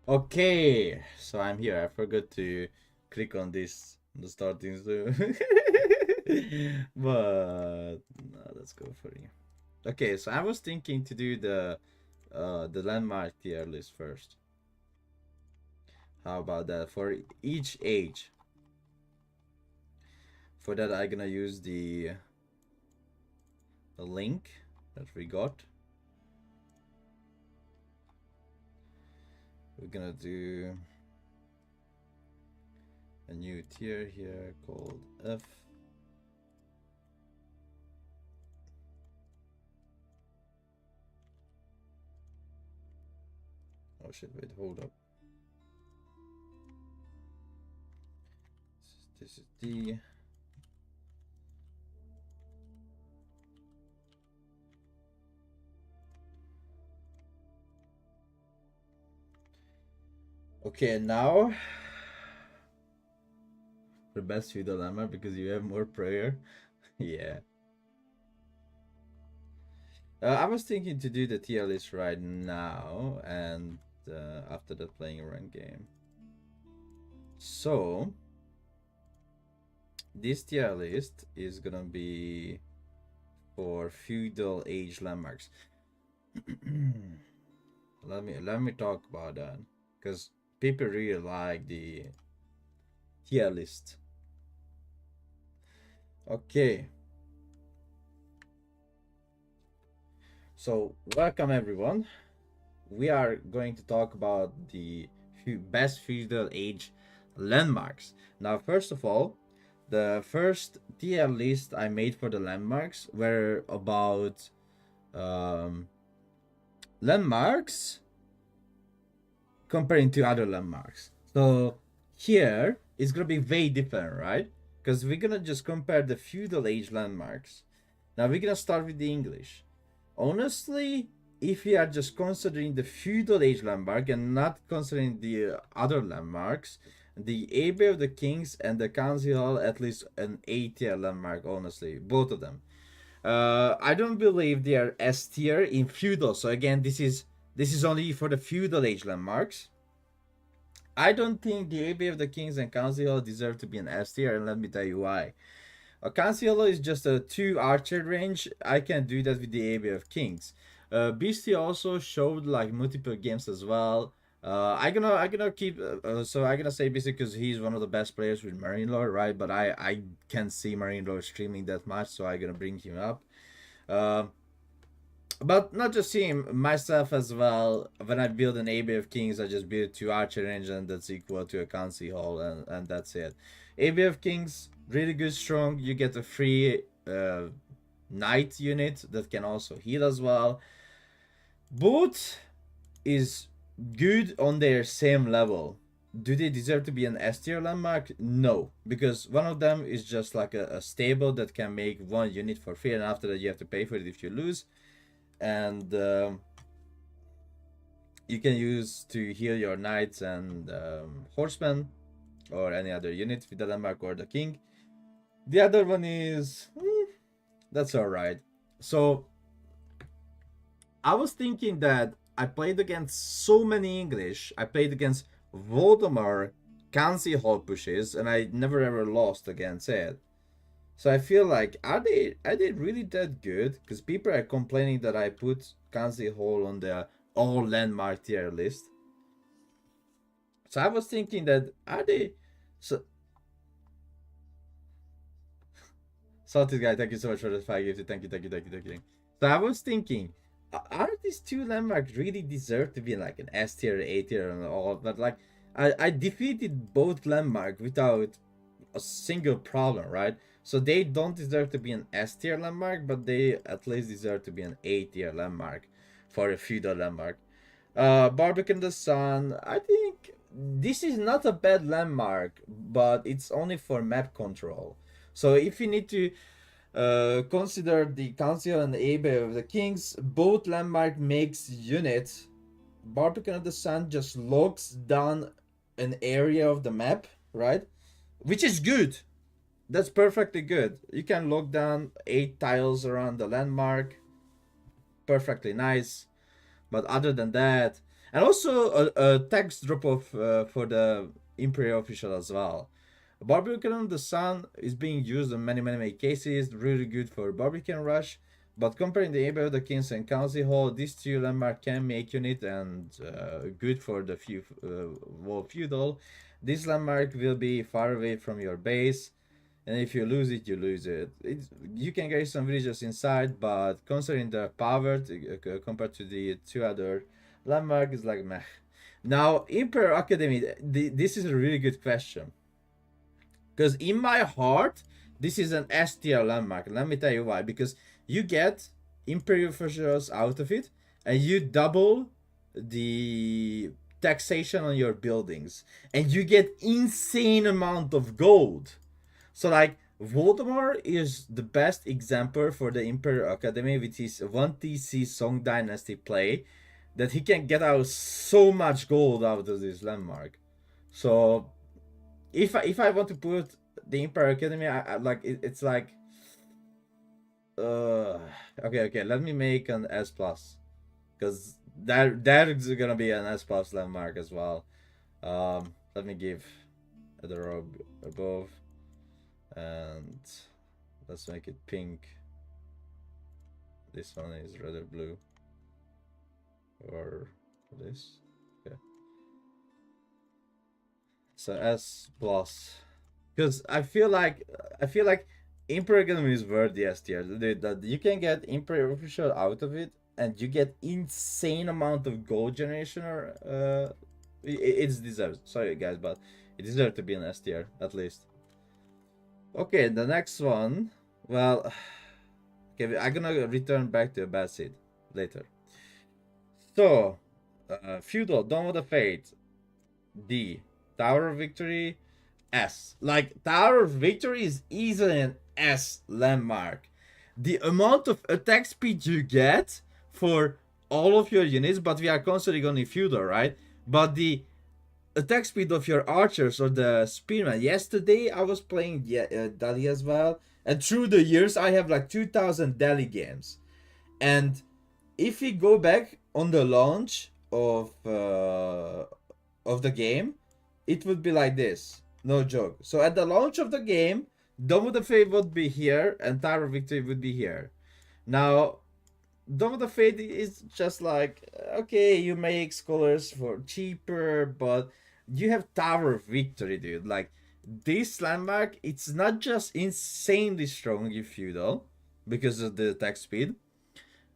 Okay, so I'm here. I forgot to click on this, the starting zoom. But no, let's go for you. Okay, so I was thinking to do the landmark tier list first. How about that for each age? For that, I'm gonna use the link that we got. We're gonna do a new tier here called F. Oh shit, wait, hold up. This is D. Okay, now the best feudal dilemma because you have more prayer. Yeah. I was thinking to do the tier list right now and after that playing a ranked game. So this tier list is gonna be for feudal age landmarks. let me talk about that because people really like the tier list. Okay. So welcome everyone. We are going to talk about the best feudal age landmarks. Now, first of all, the first tier list I made for the landmarks were about landmarks comparing to other landmarks. So here it's gonna be way different, right? Because we're gonna just compare the feudal age landmarks. Now we're gonna start with the English. Honestly, if we are just considering the feudal age landmark and not considering the other landmarks, the Abbey of the Kings and the Council Hall at least an A tier landmark, honestly, both of them. I don't believe they are S tier in feudal. So again, this is only for the feudal age landmarks. I don't think the Abbey of the Kings and Council Hall deserve to be an S tier, and let me tell you why. A Council is just a 2 archer range. I can do that with the Abbey of Kings. Beastie also showed like multiple games as well. I gonna keep so I gonna say Beastie because he's one of the best players with Marine Lord, right? But I can't see Marine Lord streaming that much, so I gonna bring him up. Uh, but not just him, myself as well. When I build an Abbey of Kings, I just build 2 archer range and that's equal to a Council Hall and that's it. Abbey of Kings, really good strong. You get a free knight unit that can also heal as well. Both is good on their same level. Do they deserve to be an S tier landmark? No, because one of them is just like a stable that can make 1 unit for free, and after that you have to pay for it if you lose. And you can use to heal your knights and horsemen or any other unit with the landmark or the king. The other one is that's all right. So I was thinking that I played against so many English. I played against Voldemort Council Hall pushes, and I never ever lost against it. So I feel like are they really that good? Because people are complaining that I put Council Hall on the all landmark tier list. So I was thinking that are they so Salted guy, thank you so much for the 5 gifted. Thank you, thank you, thank you, thank you. So I was thinking, are these 2 landmarks really deserve to be like an S tier, A tier, and all? But like, I defeated both landmark without a single problem, right? So they don't deserve to be an S tier landmark, but they at least deserve to be an A tier landmark for a feudal landmark. Barbecue in the Sun, I think this is not a bad landmark, but it's only for map control. So if you need to consider the Council and the Abbey of the Kings, both landmark makes units. Barbecue of the Sun just locks down an area of the map, right? Which is good. That's perfectly good. You can lock down 8 tiles around the landmark. Perfectly nice. But other than that, And also a text drop off for the Imperial official as well. Barbican on the Sun is being used in many cases, really good for Barbican Rush. But comparing the Abbey of the Kings and Council Hall, these two landmarks can make unit and good for the feudal. This landmark will be far away from your base, and if you lose it, you lose it. You can get some villagers inside, but considering the power compared to the two other landmarks, is like meh. Now, Emperor Academy, this is a really good question. Because in my heart, this is an S tier landmark. Let me tell you why. Because you get Imperial officials out of it, and you double the taxation on your buildings, and you get insane amount of gold. So like Voldemort is the best example for the Imperial Academy with his 1TC Song Dynasty play, that he can get out so much gold out of this landmark. So if I want to put the Imperial Academy, I like it's like okay, let me make an S plus, because that is gonna be an S plus landmark as well. Let me give the row above, and let's make it pink. This one is red or blue, or this. Okay, so S plus, because I feel like Imperial Academy is worthy S tier. That you can get Imperial official out of it, and you get insane amount of gold generation. Or it's deserved. Sorry guys, but it deserves to be an S tier at least. Okay, the next one. Well, okay, I'm gonna return back to Abbasid later. So, feudal, Dawn of the Fate, D, Tower of Victory, S. Like, Tower of Victory is easily an S landmark. The amount of attack speed you get for all of your units, but we are constantly going feudal, right? But the attack speed of your archers or the spearmen. Yesterday I was playing Delhi as well, and through the years I have like 2000 Delhi games. And if we go back on the launch of the game, it would be like this. No joke. So at the launch of the game, Dome of the Fate would be here and Tower of Victory would be here. Now, Dome of the Fate is just like, okay, you make scholars for cheaper, but you have Tower of Victory, dude. Like, this landmark, it's not just insanely strong in feudal because of the attack speed,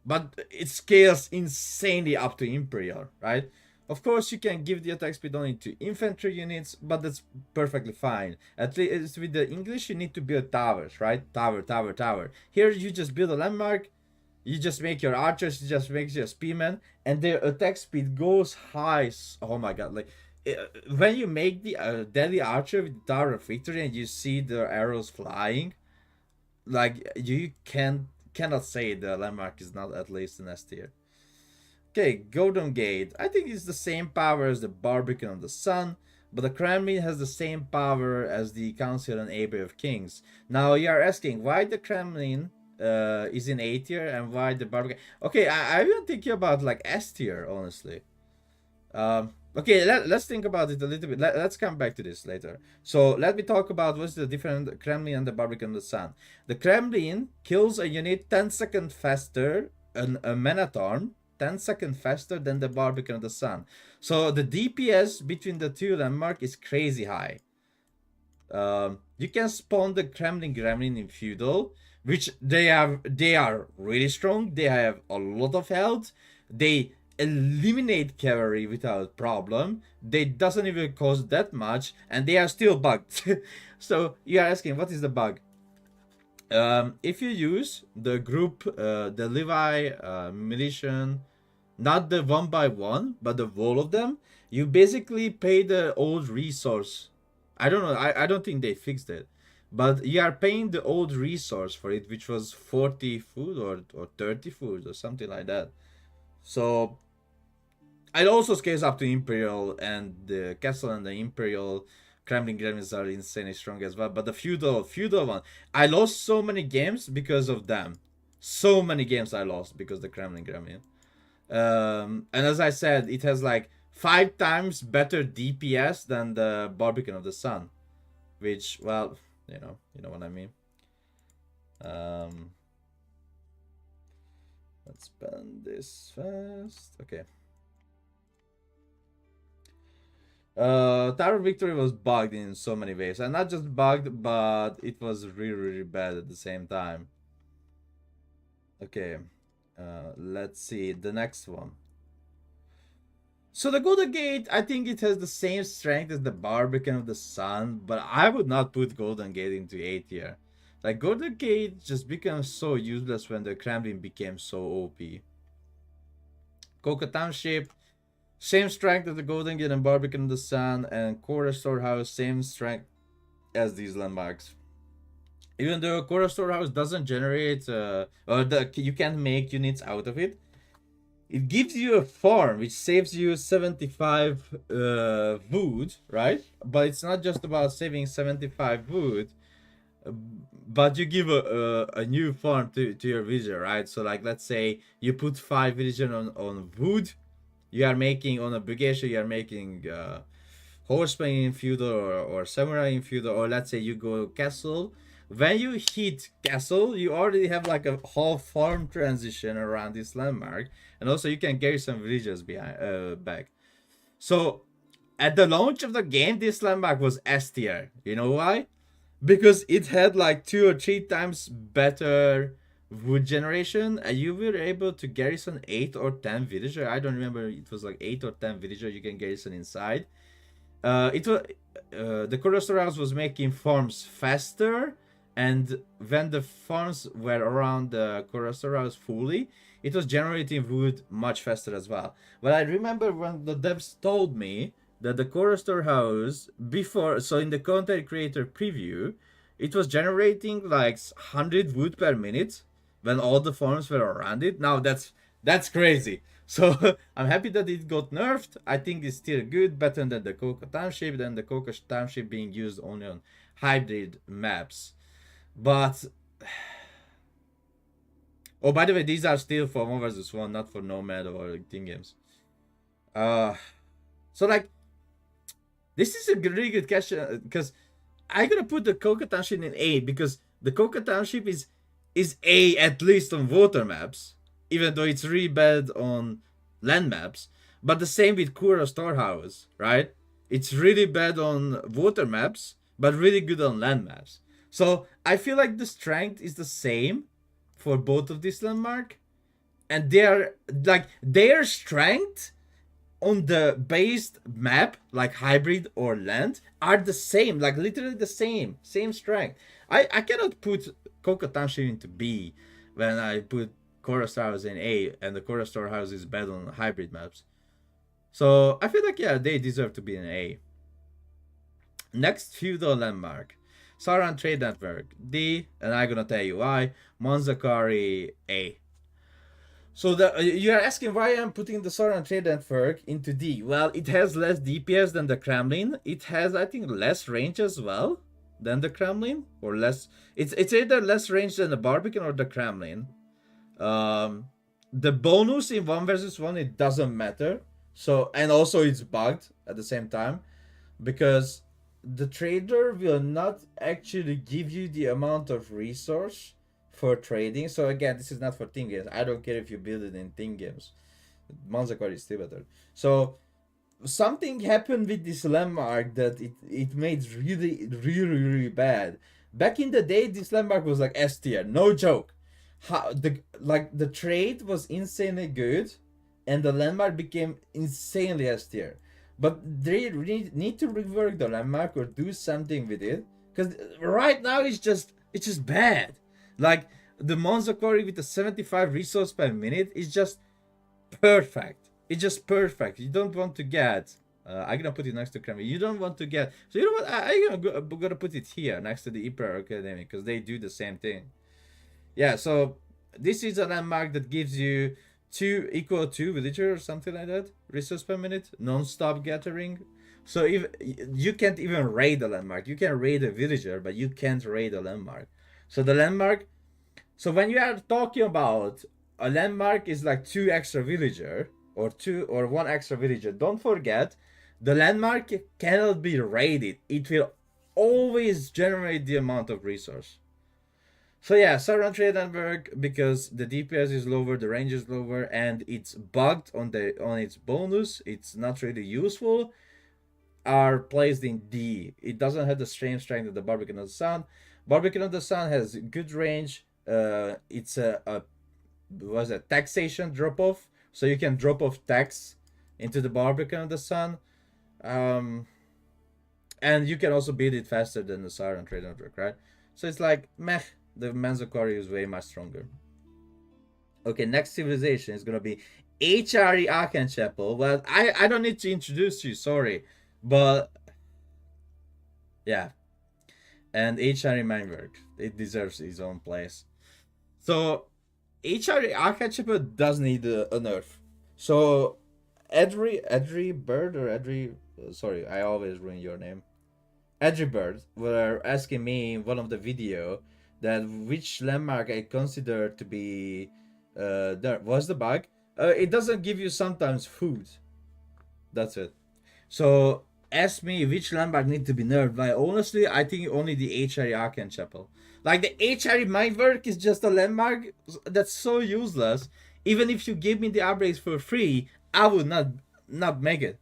but it scales insanely up to Imperial, right? Of course, you can give the attack speed only to infantry units, but that's perfectly fine. At least with the English, you need to build towers, right? Tower. Here, you just build a landmark, you just make your archers, you just make your spearmen, and their attack speed goes high. Oh my god, like, when you make the Deadly Archer with the Tower of Victory and you see the arrows flying, like, you cannot say the landmark is not at least an S tier. Okay, Golden Gate. I think it's the same power as the Barbican of the Sun, but the Kremlin has the same power as the Council and Abbey of Kings. Now you are asking why the Kremlin is in A tier and why the Barbican. Okay, I've been thinking about like S tier, honestly. Okay, let's think about it a little bit. Let's come back to this later. So let me talk about what's the difference Kremlin and the Barbican of the Sun. The Kremlin kills a unit 10 seconds faster, a Man-at-Arm, 10 seconds faster than the Barbican of the Sun. So the DPS between the two landmark is crazy high. You can spawn the Kremlin Gremlin in feudal, which they are really strong. They have a lot of health. They eliminate cavalry without problem. They doesn't even cost that much, and they are still bugged. So you are asking, what is the bug? If you use the group, the Levi militia, not the 1x1, but the wall of them, you basically pay the old resource. I don't know, I don't think they fixed it, but you are paying the old resource for it, which was 40 food or 30 food or something like that. So it also scales up to Imperial, and the castle and the Imperial Kremlin Gremlins are insanely strong as well. But the feudal one, I lost so many games because of them. So many games I lost because of the Kremlin Gremlin. And as I said, it has like 5 times better DPS than the Barbican of the Sun, which, well, you know what I mean. Let's ban this fast. Okay. Tower Victory was bugged in so many ways, and not just bugged, but it was really bad at the same time. Okay, let's see the next one. So the Golden Gate, I think it has the same strength as the Barbican of the Sun, but I would not put Golden Gate into A tier. Like, Golden Gate just becomes so useless when the Kremlin became so OP. Coca Township, same strength as the Golden Gate and Barbican of the Sun, and Cora Storehouse, same strength as these landmarks. Even though Cora Storehouse doesn't generate, you can't make units out of it, it gives you a farm which saves you 75 wood, right? But it's not just about saving 75 wood, but you give a new farm to your villager, right? So like, let's say you put 5 villager on wood, you are making on a brigade, you are making horseman in feudal or samurai in feudal, or let's say you go castle. When you hit castle, you already have like a whole farm transition around this landmark, and also you can carry some villagers behind back. So at the launch of the game, this landmark was S tier. You know why? Because it had like 2 or 3 times better wood generation, and you were able to garrison 8 or 10 villager. I don't remember, it was like 8 or 10 villager you can garrison inside. It was the Corrosor House was making farms faster, and when the farms were around the Corrosor House fully, it was generating wood much faster as well. But I remember when the devs told me that the Corrosor House before, so in the content creator preview, it was generating like 100 wood per minute when all the farms were around it. Now that's crazy. So I'm happy that it got nerfed. I think it's still good, better than the Coca Township, than the Coca Township being used only on hybrid maps. But oh, by the way, these are still for 1 versus 1, not for Nomad or team games. So like, this is a really good question, because I'm gonna put the Coca Township in A, because the Coca Township is A at least on water maps, even though it's really bad on land maps. But the same with Kura Storehouse, right? It's really bad on water maps, but really good on land maps. So I feel like the strength is the same for both of these landmark, and they're like, their strength on the based map, like hybrid or land, are the same, like literally the same strength. I cannot put Coca Township into B when I put Cora Storehouse in A, and the Cora Storehouse is bad on hybrid maps. So I feel like, yeah, they deserve to be in A. Next feudal landmark, Saran Trade Network, D, and I'm gonna tell you why. Monzakari, A. So you are asking why I'm putting the Saran Trade Network into D. Well, it has less DPS than the Kremlin. It has, I think, less range as well than the Kremlin, or less. It's either less range than the Barbican or the Kremlin. The bonus in 1 versus 1, it doesn't matter. So, and also it's bugged at the same time, because the trader will not actually give you the amount of resource for trading. So again, this is not for team games. I don't care if you build it in team games. Monzakari is still better. So something happened with this landmark that it made really bad. Back in the day, this landmark was like S tier, no joke. How the trade was insanely good, and the landmark became insanely S tier. But they really need to rework the landmark or do something with it, because right now it's just bad. Like, the Monzakori with the 75 resource per minute is just perfect. It's just perfect. You don't want to get. I'm gonna put it next to Kremlin. You don't want to get. So you know what? I'm gonna put it here next to the Emperor Academy, because they do the same thing. Yeah. So this is a landmark that gives you 2 equal to villager or something like that, resource per minute, non-stop gathering. So if you can't even raid a landmark, you can raid a villager, but you can't raid a landmark. So the landmark. So when you are talking about a landmark is like 2 extra villager or 1 extra villager, don't forget the landmark cannot be raided. It will always generate the amount of resource. So yeah, Southern Trade Network, because the DPS is lower, the range is lower, and it's bugged on its bonus. It's not really useful. Are placed in D. It doesn't have the same strength of the Barbican of the Sun. Barbican of the Sun has good range. It's a taxation drop off, so you can drop off tax into the Barbican of the Sun. And you can also beat it faster than the Siren Trade Network, right? So it's like meh. The Manzukari is way much stronger. Okay, next civilization is gonna be HRE Archanchapel. Well, I don't need to introduce you, sorry, but yeah. And HRE Minework, it deserves its own place. So HRE Archanchapel does need a nerf. So Edry Bird or Edry, sorry, I always ruin your name. Edry Bird were asking me in one of the video that which landmark I consider to be there. What's the bug? It doesn't give you sometimes food. That's it. So ask me which landmark need to be nerfed. But honestly, I think only the HRE Archanchapel. Like the HRE Minework is just a landmark that's so useless. Even if you give me the upgrades for free, I would not make it.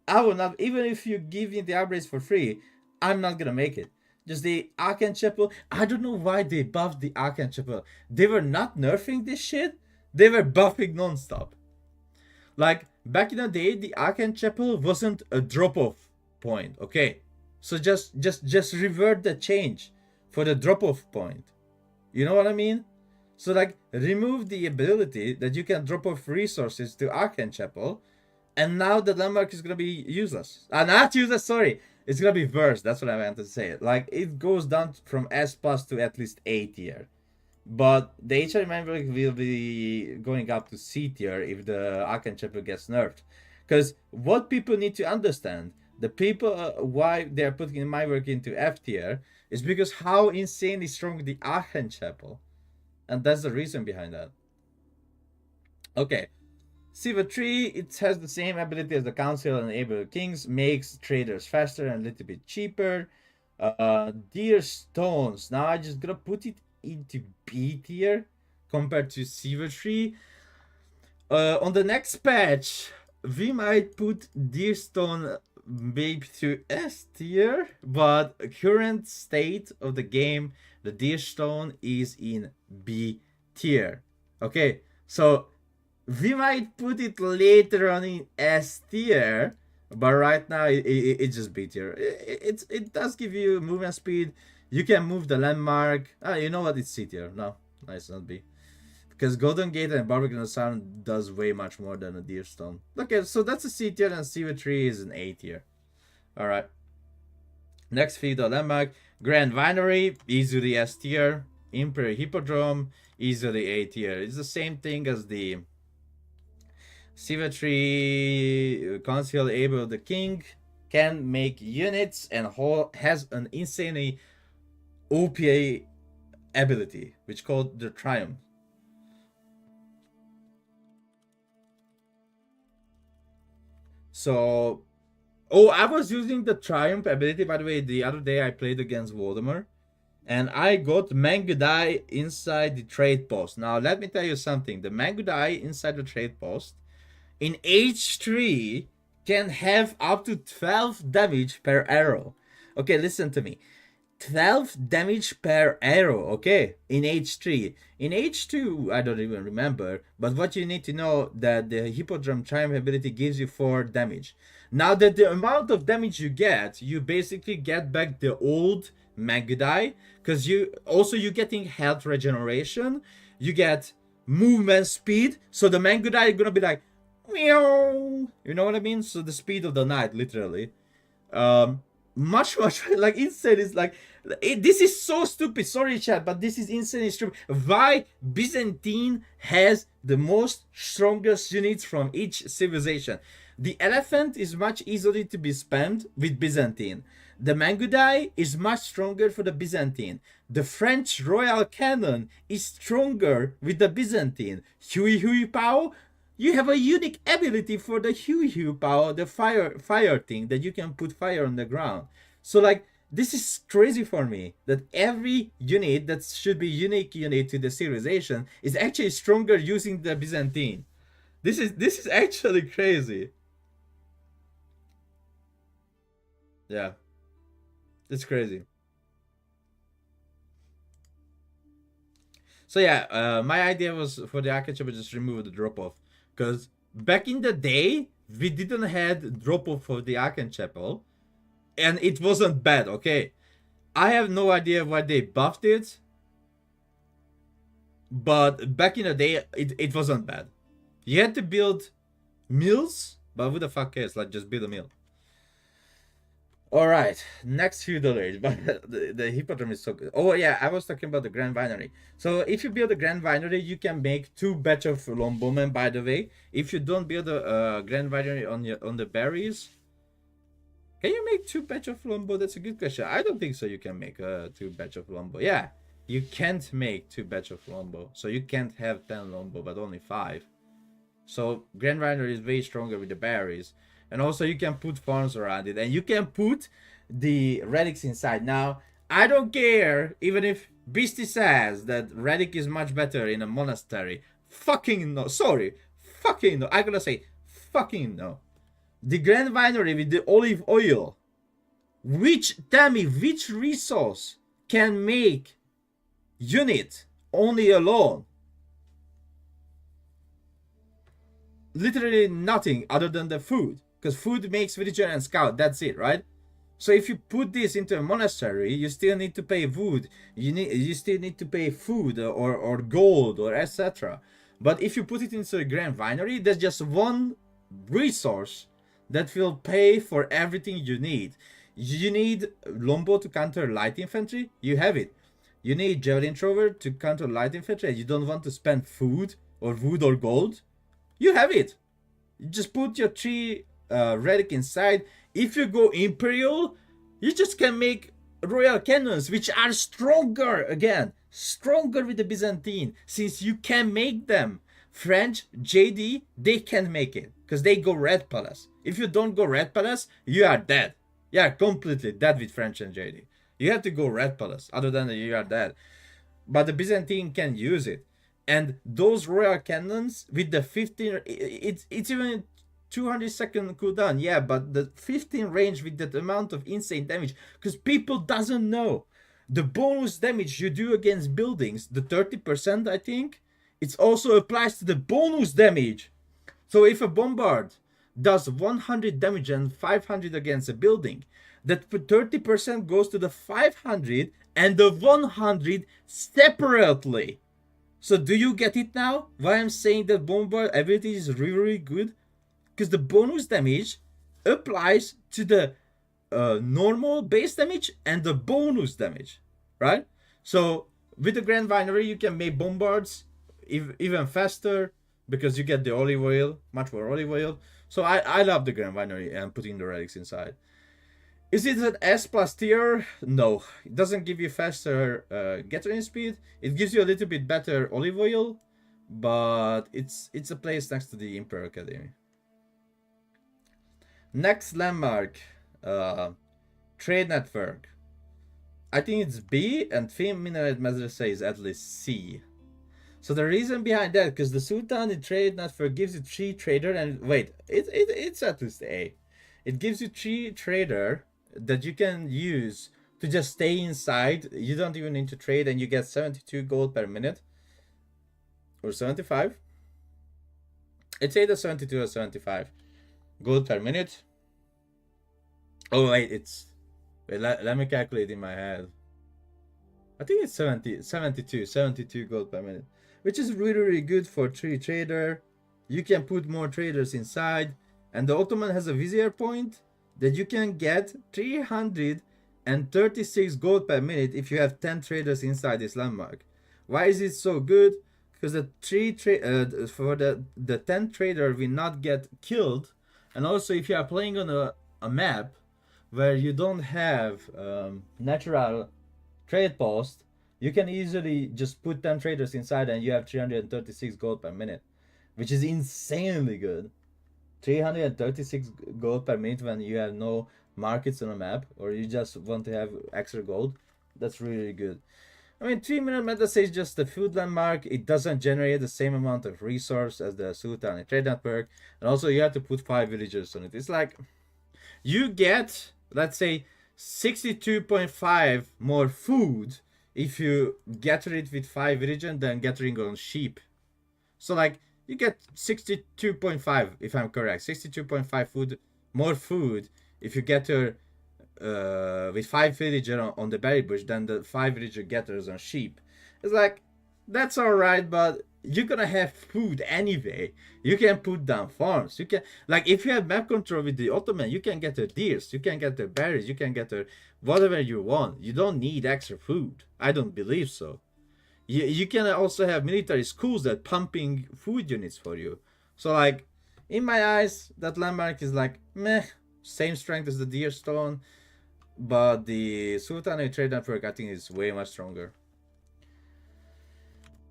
I would not. Even if you give me the upgrades for free, I'm not gonna make it. Just the Archanchapel. I don't know why they buffed the Archanchapel. They were not nerfing this shit. They were buffing non-stop. Like back in the day, the Archanchapel wasn't a drop-off point. Okay, so just revert the change for the drop-off point. You know what I mean? So like remove the ability that you can drop off resources to Archanchapel, and now the landmark is gonna be useless. Not useless. Sorry. It's gonna be worse. That's what I meant to say. Like it goes down from S plus to at least A tier, but the HRE Minework will be going up to C tier if the Archanchapel gets nerfed. Because what people need to understand, the people why they are putting Minework into F tier is because how insanely strong the Archanchapel, and that's the reason behind that. Okay. Silver 3, it has the same ability as the Council and Able Kings, makes traders faster and a little bit cheaper. Deer Stones, now I just gonna put it into B tier compared to Silver 3. On the next patch, we might put Deer Stone maybe to S tier, but current state of the game, the Deer Stone is in B tier. Okay, so we might put it later on in S tier, but right now it's just B tier. It does give you movement speed. You can move the landmark. You know what? It's C tier. No, it's not B. Because Golden Gate and Barbican of the Sun does way much more than a Deer Stone. Okay, so that's a C tier, and Silver 3 is an A tier. Alright. Next feudal landmark. Grand Winery, easily S tier. Imperial Hippodrome, easily A tier. It's the same thing as the Silver 3 Council Able the King, can make units and has an insanely OPA ability, which called the Triumph. So, I was using the Triumph ability, by the way, the other day I played against Voldemort, and I got Mangudai inside the trade post. Now, let me tell you something. The Mangudai inside the trade post in H3 can have up to 12 damage per arrow. Okay, listen to me. 12 damage per arrow, okay, in H3. In H2, I don't even remember, but what you need to know that the Hippodrome Triumph ability gives you 4 damage. Now that the amount of damage you get, you basically get back the old Mangudai, because you're getting health regeneration, you get movement speed, so the Mangudai is gonna be like, meow, you know what I mean? So the speed of the knight, literally. Much like insane. Is like this is so stupid, sorry chat, but this is insanely stupid. Why Byzantine has the most strongest units from each civilization? The elephant is much easily to be spammed with Byzantine. The Mangudai is much stronger for the Byzantine. The French royal cannon is stronger with the Byzantine. Hui Hui Pao, you have a unique ability for the Hui Hui Pao, the fire thing that you can put fire on the ground. So like, this is crazy for me that every unit that should be unique unit to the civilization is actually stronger using the Byzantine. This is actually crazy. Yeah, it's crazy. So yeah, my idea was for the archetype just remove the drop off, because back in the day we didn't had drop off for the archetypal, and it wasn't bad. Okay, I have no idea why they buffed it, but back in the day it wasn't bad. You had to build mills, but who the fuck cares? Like, just build a mill. All right, next feudal age, but the hippodrome is so good. Oh yeah, I was talking about the Grand Vinery. So if you build a Grand Vinery, you can make 2 batch of Longbowmen. By the way, if you don't build a Grand Vinery on the berries, can you make 2 batch of Longbow? That's a good question. I don't think so. You can make 2 batch of Longbow. Yeah, you can't make 2 batch of Longbow, so you can't have 10 Longbow, but only 5. So Grand Vinery is way stronger with the berries. And also you can put farms around it, and you can put the relics inside. Now, I don't care even if Beastie says that relic is much better in a monastery. Fucking no. Sorry. Fucking no. I'm gonna say fucking no. The Grand Vinery with the olive oil. Tell me which resource can make unit only alone? Literally nothing other than the food. Because food makes villager and scout, that's it, right? So if you put this into a monastery, you still need to pay wood, you still need to pay food or gold or etc. But if you put it into a Grand Vinery, there's just one resource that will pay for everything you need. You need Longbow to counter light infantry, you have it. You need Javelin Thrower to counter light infantry, and you don't want to spend food or wood or gold, you have it. You just put your 3 relic inside. If you go Imperial, you just can make royal cannons, which are stronger, again, stronger with the Byzantine, since you can make them. French, JD, they can't make it, because they go Red Palace. If you don't go Red Palace, you are dead. You are completely dead with French and JD. You have to go Red Palace, other than that you are dead. But the Byzantine can use it. And those royal cannons with the 15, it's even 200-second cooldown, yeah, but the 15 range with that amount of insane damage, because people doesn't know the bonus damage you do against buildings, the 30%, I think, it also applies to the bonus damage. So if a bombard does 100 damage and 500 against a building, that 30% goes to the 500 and the 100 separately. So do you get it now? Why I'm saying that bombard ability is really, really good? Because the bonus damage applies to the normal base damage and the bonus damage, right? So with the Grand Vinery, you can make bombards even faster because you get the olive oil, much more olive oil. So I love the Grand Vinery and putting the relics inside. Is it an S plus tier? No, it doesn't give you faster gathering speed. It gives you a little bit better olive oil, but it's a place next to the Imperial Academy. Next landmark, trade network. I think it's B, and Film Minaret Madrasa is at least C. So the reason behind that, because the Sultan in trade network gives you 3 trader, and wait, it's at least A. It gives you 3 trader that you can use to just stay inside. You don't even need to trade, and you get 72 gold per minute. Or 75. It's either 72 or 75 gold per minute. Oh wait, wait, let me calculate in my head. I think it's 72 gold per minute, which is really, really good for 3 trader. You can put more traders inside, and the Ottoman has a vizier point that you can get 336 gold per minute if you have 10 traders inside this landmark. Why is it so good? Because the 10 trader will not get killed, And also, if you are playing on a map where you don't have natural trade post, you can easily just put 10 traders inside and you have 336 gold per minute, which is insanely good. 336 gold per minute when you have no markets on a map, or you just want to have extra gold. That's really good. I mean, 3-minute meta is just a food landmark. It doesn't generate the same amount of resource as the Sultan and Trade Network. And also, you have to put 5 villagers on it. It's like, you get, let's say, 62.5 more food if you gather it with 5 villagers than gathering on sheep. So, like, you get 62.5, if I'm correct. 62.5 food, more food if you gather with 5 villager on the berry bush than the 5 villager getters on sheep. It's like, that's alright, but you're gonna have food anyway. You can put down farms. You can, like, if you have map control with the Ottoman, you can get the deers, you can get the berries, you can get the whatever you want. You don't need extra food. I don't believe so. You can also have military schools that pumping food units for you. So, like, in my eyes, that landmark is like meh, same strength as the deer stone, but the Sultanate Trade Network, I think, is way much stronger.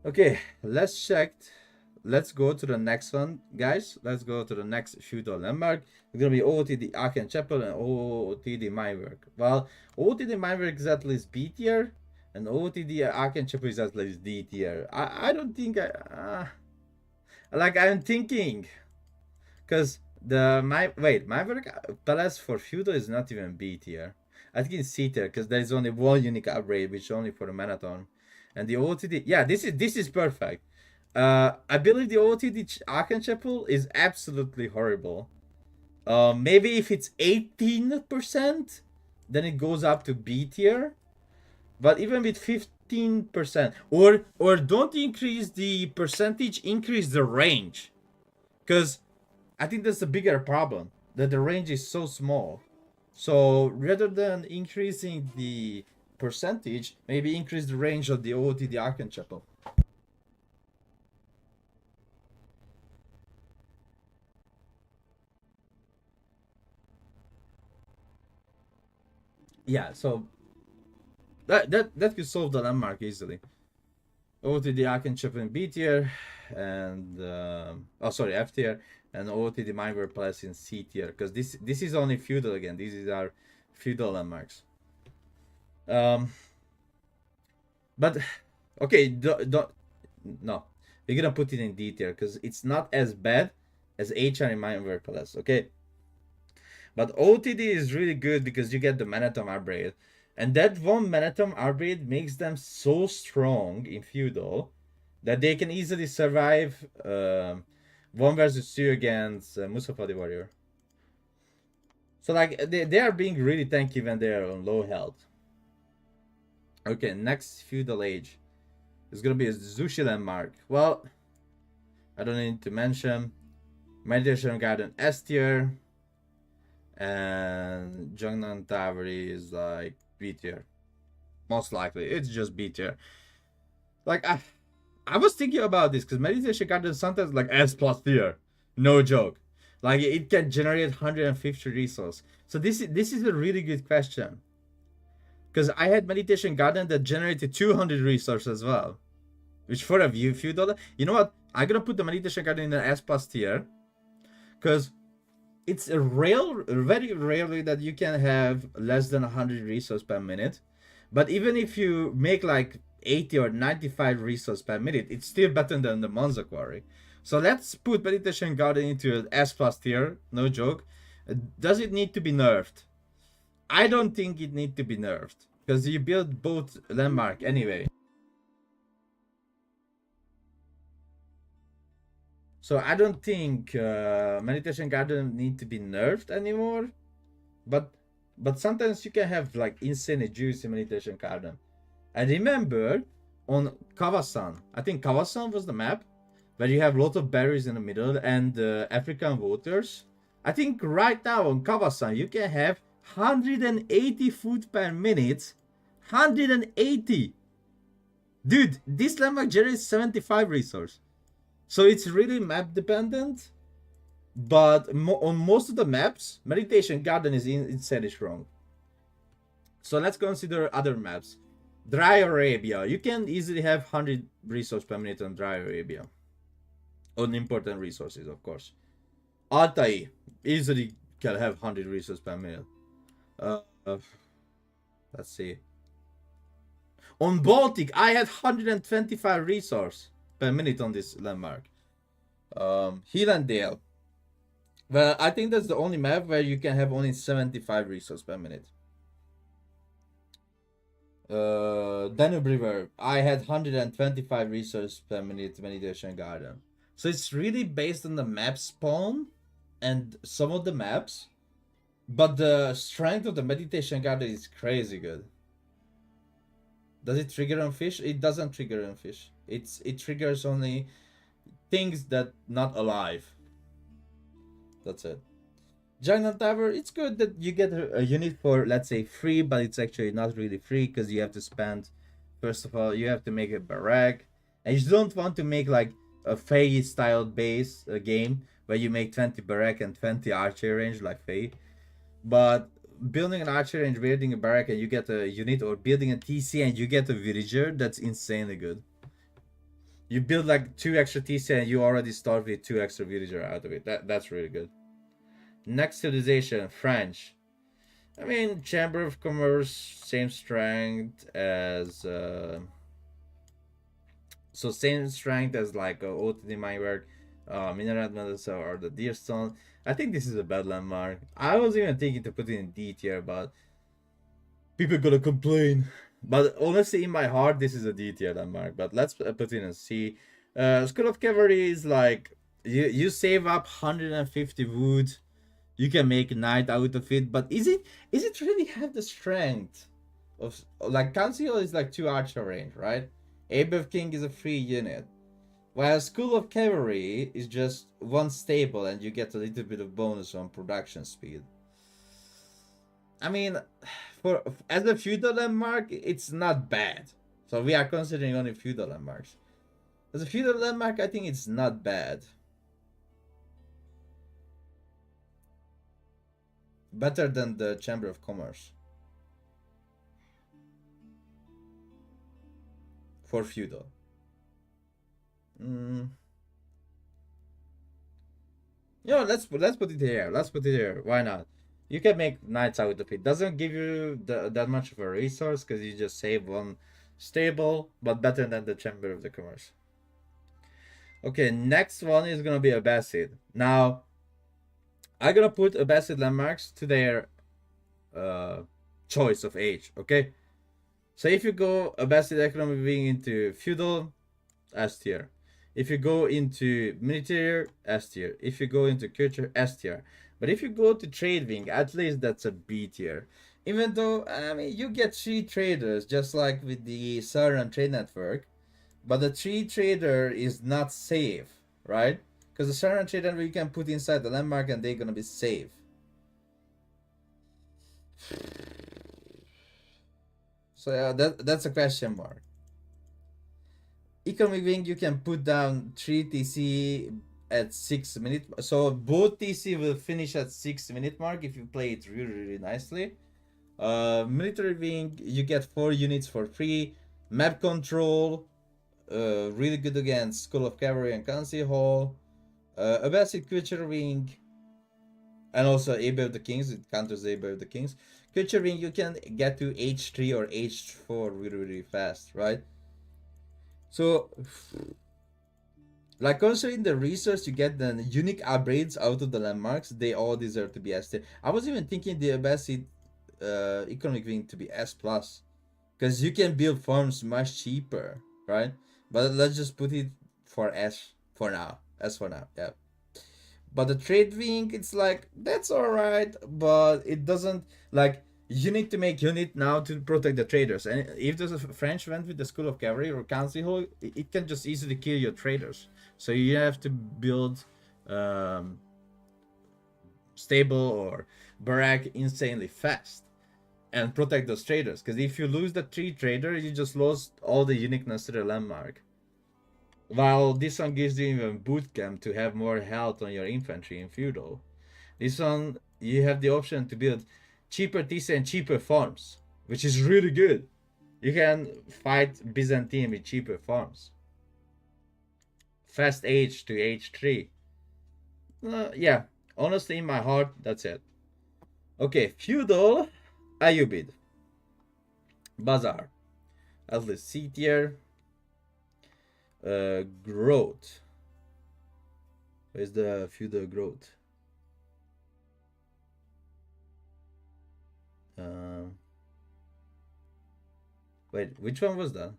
Okay, let's check. Let's go to the next one, guys. Let's go to the next feudal landmark. It's gonna be OOTD Aachen Chapel and OOTD Minework. Well, OOTD Minework is at least B tier, and OOTD Aachen Chapel is at least D tier. I don't think I'm thinking, because Minework Palace for feudal is not even B tier. I think it's C tier because there is only one unique upgrade, which is only for the Marathon. And the OOTD, yeah, this is perfect. I believe the OOTD Aachen Chapel is absolutely horrible. Maybe if it's 18%, then it goes up to B tier. But even with 15%, or don't increase the percentage, increase the range, because I think that's the bigger problem, that the range is so small. So rather than increasing the percentage, maybe increase the range of the OOTD Aachen Chapel. Yeah, so that could solve the landmark easily. OOTD Aachen Chapel in B tier, and F tier, and OOTD Minework Palace in C tier, because this is only feudal again. These are feudal landmarks. But okay, no, we're gonna put it in D tier because it's not as bad as HR in Minework Palace. Okay, but OOTD is really good because you get the Manatom upgrade, and that one Manatom upgrade makes them so strong in feudal that they can easily survive 1 versus 2 against Mustafa the Warrior. So, like, they are being really tanky when they are on low health. Okay, next feudal age is gonna be a Zushi landmark. Well, I don't need to mention Meditation Garden S tier, and Jungnan Tower is like B tier. Most likely, it's just B tier. Like, I was thinking about this because Meditation Garden sometimes like S plus tier, no joke. Like, it can generate 150 resource. So this is a really good question, because I had Meditation Garden that generated 200 resource as well, which for a feudal, you know what? I'm gonna put the Meditation Garden in an S plus tier, because it's very rarely that you can have less than 100 resource per minute. But even if you make like 80 or 95 resource per minute, it's still better than the Monza Quarry. So let's put Meditation Garden into an S plus tier, no joke. Does it need to be nerfed? I don't think it needs to be nerfed, because you build both landmark anyway. So I don't think Meditation Garden need to be nerfed anymore. But sometimes you can have like insane juicy Meditation Garden. I remember on Kawasan, I think Kawasan was the map where you have a lot of berries in the middle and African waters. I think right now on Kawasan you can have 180 food per minute. 180! Dude, this landmark generates 75 resource. So it's really map dependent. But on most of the maps, Meditation Garden is insanely strong. So let's consider other maps. Dry Arabia. You can easily have 100 resources per minute on Dry Arabia. On important resources, of course. Altai easily can have 100 resources per minute. Let's see. On Baltic, I had 125 resources per minute on this landmark. Heelandale. Well, I think that's the only map where you can have only 75 resources per minute. Danube River, I had 125 resources per minute Meditation Garden. So it's really based on the map spawn and some of the maps, but the strength of the Meditation Garden is crazy good. Does it trigger on fish? It doesn't trigger on fish. It triggers only things that not alive. That's it. Jungle Tower, it's good that you get a unit for, let's say, free, but it's actually not really free because you have to spend, first of all, you have to make a barrack. And you don't want to make like a Fae style base game where you make 20 barrack and 20 archer range like Fae. But building an archer range, building a barrack, and you get a unit, or building a TC and you get a villager, that's insanely good. You build like 2 extra TC and you already start with 2 extra villager out of it. That's really good. Next civilization, French. I mean, Chamber of Commerce, same strength as so same strength as like OTD Minework, Mineral Medusa, or the Deerstone. I think this is a bad landmark. I was even thinking to put it in D tier, but people gonna complain. But honestly, in my heart, this is a D tier landmark. But let's put it in C. School of Cavalry is like you save up 150 wood. You can make a knight out of it, but is it really have the strength of, like, Council is like 2 archer range, right? Above King is a free unit, while School of Cavalry is just 1 stable and you get a little bit of bonus on production speed. I mean, for as a feudal landmark, it's not bad. So we are considering only feudal landmarks. As a feudal landmark, I think it's not bad. Better than the Chamber of Commerce. For feudal. You know, let's put it here. Let's put it here. Why not? You can make knights out of it. Doesn't give you that much of a resource because you just save 1 stable, but better than the Chamber of the Commerce. Okay, next one is gonna be Abbasid. Now, I'm gonna put Abbasid landmarks to their choice of age, okay? So if you go Abbasid economic wing into feudal, S tier. If you go into military, S tier. If you go into culture, S tier. But if you go to trade wing, at least that's a B tier. Even though, I mean, you get 3 traders, just like with the Southern Trade Network. But the 3 trader is not safe, right? Because the Southern Trade Network you can put inside the landmark and they're gonna be safe. So yeah, that's a question mark. Economic wing, you can put down 3 TC at 6 minutes. So both TC will finish at 6 minute mark if you play it really nicely. Military wing, you get 4 units for free. Map control, really good against School of Cavalry and Council Hall. Abbasid Culture Wing, and also Abbey of the Kings, it counters Abbey of the Kings. Culture Wing, you can get to H3 or H4 really fast, right? So, like, considering the resource you get, the unique upgrades out of the landmarks, they all deserve to be S tier. I was even thinking the Abbasid economic wing to be S plus, because you can build farms much cheaper, right? But let's just put it for S for now. S for now, yeah. But the trade wing, it's like, that's alright, but it doesn't, like, you need to make unit now to protect the traders. And if there's a French went with the School of Cavalry or Council Hall, it can just easily kill your traders. So you have to build stable or barrack insanely fast and protect those traders. Because if you lose the 3 trader, you just lost all the uniqueness to the landmark. While this one gives you even boot camp to have more health on your infantry in feudal. This one, you have the option to build cheaper TC and cheaper farms, which is really good. You can fight Byzantine with cheaper farms. Fast age to age 3. Yeah, honestly, in my heart, that's it. Okay, feudal, Ayubid. Bazaar. At least C tier. Growth. Where's the feudal growth? Wait, which one was that?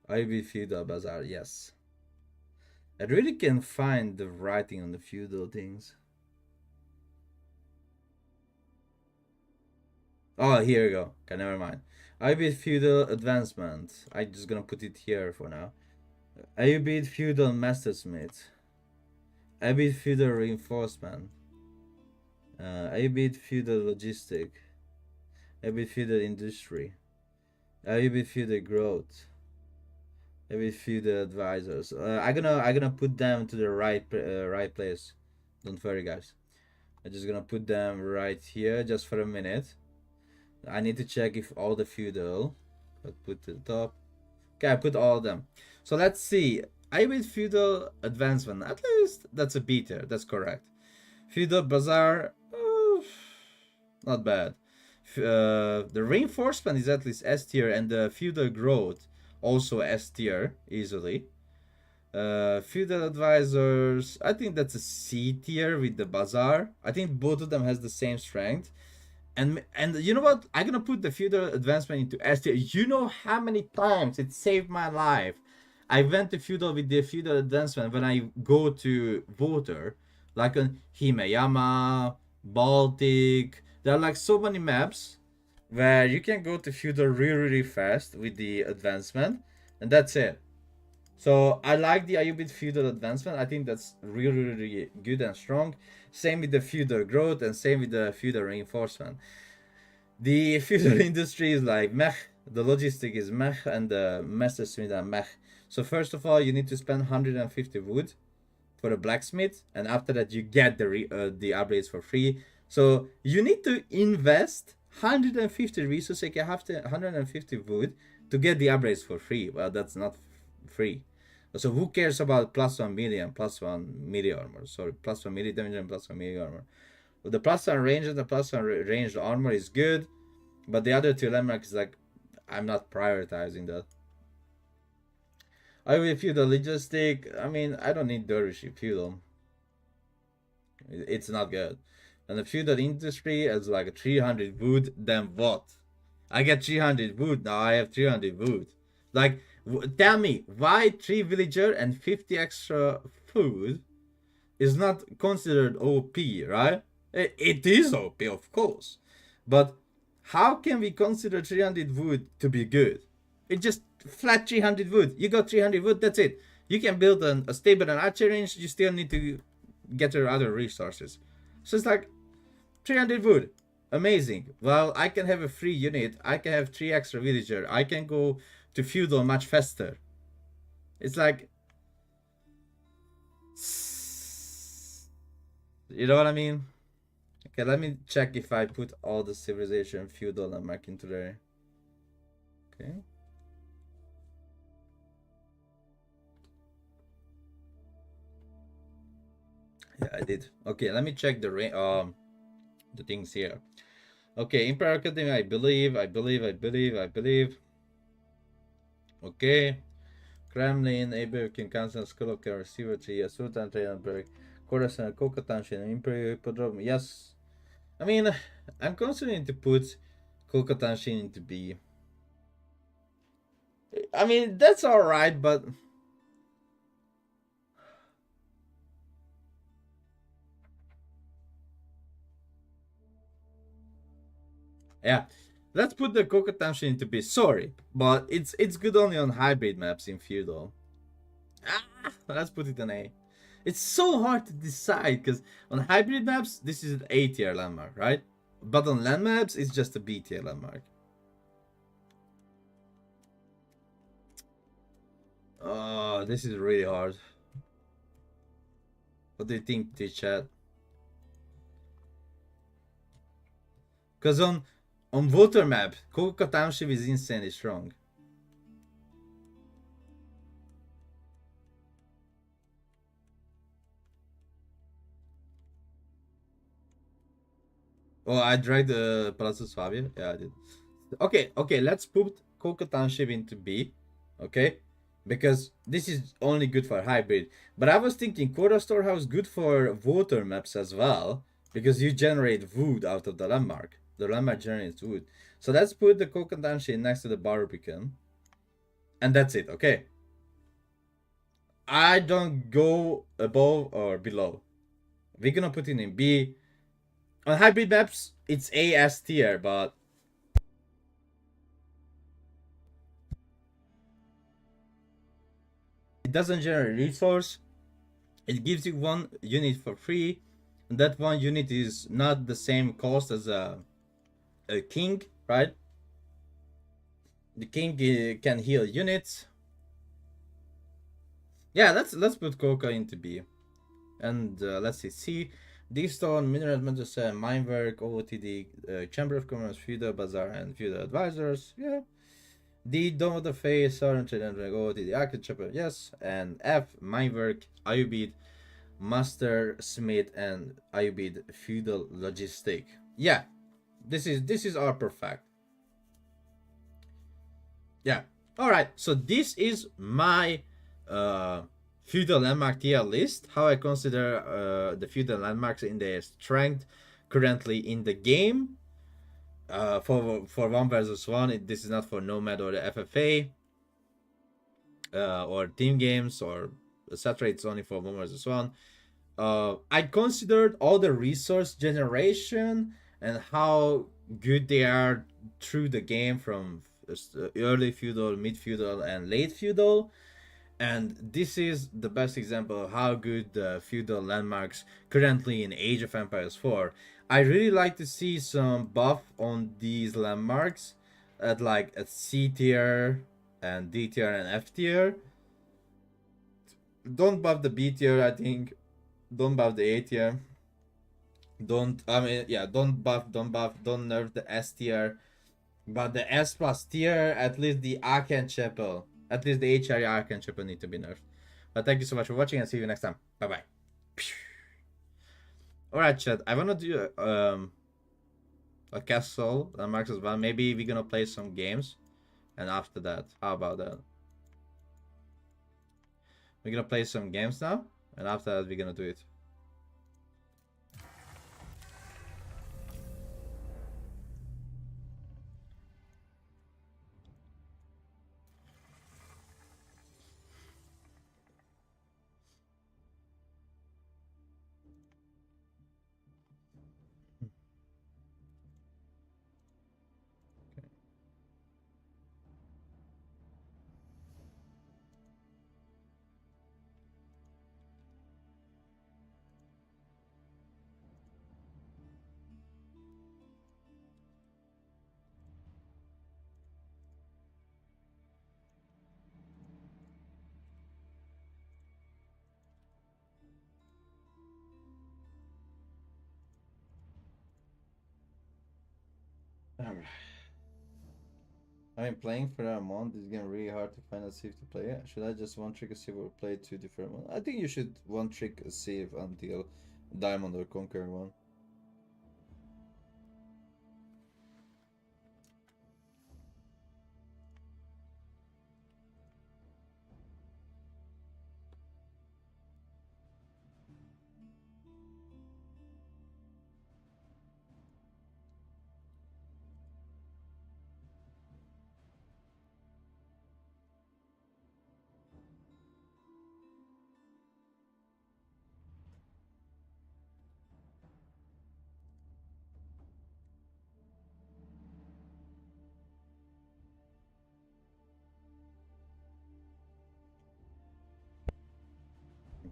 Ayubid feudal bazaar, yes. I really can't find the writing on the feudal things. Oh, here we go. Okay, never mind. Ayubid feudal advancement. I'm just gonna put it here for now. Ayubid feudal mastersmith. Ayubid feudal reinforcement. Ayubid feudal logistic. Ayubid feudal industry. Ayubid feudal growth. Ayubid feudal advisors. I'm gonna put them to the right place. Don't worry, guys. I'm just gonna put them right here just for a minute. I need to check if all the feudal. I'll put to the top. Okay, I put all of them. So let's see. Ayubid feudal advancement. At least that's a B tier. That's correct. Feudal bazaar. Not bad. The reinforcement is at least S tier, and the feudal growth also S tier easily. Feudal advisors. I think that's a C tier with the bazaar. I think both of them has the same strength. And you know what? I'm gonna put the feudal advancement into S tier. You know how many times it saved my life. I went to feudal with the feudal advancement when I go to water, like on Himeyama, Baltic. There are like so many maps where you can go to feudal really fast with the advancement, and that's it. So I like the Ayubid feudal advancement. I think that's really good and strong. Same with the feudal growth and same with the feudal reinforcement. The feudal industry is like meh. The logistic is meh, and the mastersmith are meh. So first of all, you need to spend 150 wood for a blacksmith, and after that you get the upgrades for free. So you need to invest 150 resources. You have to 150 wood to get the upgrades for free. Well, that's not free. So who cares about +1 million, +1 melee armor? Sorry, +1 melee damage and +1 melee armor. Well, the +1 range and the +1 ranged armor is good, but the other two landmarks is like, I'm not prioritizing that. I will feudal logistic. I mean, I don't need Dervish feudal. It's not good. And the feudal industry is like 300 wood. Then what? I get 300 wood. Now I have 300 wood. Like, tell me why 3 villager and 50 extra food is not considered OP, right? It is OP, of course. But how can we consider 300 wood to be good? It just flat 300 wood. You got 300 wood, that's it. You can build a stable and archer range, you still need to get your other resources. So it's like 300 wood. Amazing. Well, I can have a free unit. I can have 3 extra villager. I can go to feudal much faster. It's like, you know what I mean? Okay, let me check if I put all the civilization feudal and mark into there. Okay. Yeah, I did. Okay, let me check the things here. Okay, Imperial Academy, I believe. Okay. Kremlin, American Council, School of Care, Receiver Tree, Sultan Traidenberg, Khorasan, Kokatanshin, Imperial Podrom. Yes. I mean, I'm considering to put Kokatanshin into B. I mean, that's alright, but yeah, let's put the Kokatanshin into B. Sorry, but it's good only on hybrid maps in feudal. Let's put it in A. It's so hard to decide because on hybrid maps this is an A tier landmark, right? But on land maps it's just a B tier landmark. Oh, this is really hard. What do you think, the chat? Because on voter map, Coca Township is insanely strong. Oh, I dragged the Palazzo Swabia. Yeah, I did. Okay, let's put Coca Township into B. Okay, because this is only good for hybrid. But I was thinking Coda Storehouse good for voter maps as well, because you generate wood out of the landmark. The landmark generates wood. So let's put the Coca Township next to the Barbican. And that's it, okay? I don't go above or below. We're gonna put it in B. On hybrid maps, it's A S tier, but it doesn't generate resource. It gives you one unit for free, and that one unit is not the same cost as a king, right? The king can heal units. Yeah, let's put Coca into B, and let's see C. D-Stone, Mineral Mentor, Minework, OOTD, Chamber of Commerce, Feudal Bazaar, and Feudal Advisors. Yeah. D, Dome of the Face, Sovereign Trade, and OOTD, Architecture, yes. And F, Minework, Ayubid, Master Smith, and Ayubid, Feudal Logistic. Yeah, this is our perfect. Yeah. All right. So this is my feudal landmark tier list. How I consider the feudal landmarks in their strength currently in the game. For 1 versus 1, this is not for Nomad or the FFA or team games or etc. It's only for 1 versus 1. I considered all the resource generation and how good they are through the game from early feudal, mid feudal, and late feudal. And this is the best example of how good the feudal landmarks currently in Age of Empires 4. I really like to see some buff on these landmarks at like at C tier and D tier and F tier. Don't buff the B tier, I think. Don't buff the A tier. Don't don't buff, don't nerf the S tier. But the S plus tier, at least the Arcane Chapel, at least the HRE Arcane Chapel need to be nerfed. But thank you so much for watching and see you next time. Bye bye. Alright, chat. I wanna do a castle landmarks as well. Maybe we're gonna play some games, and after that, how about that? We're gonna play some games now, and after that, we're gonna do it. Alright. I mean, playing for a month is getting really hard to find a sieve to play it. Should I just one trick a sieve or play two different ones? I think you should one trick a sieve until Diamond or Conquer one.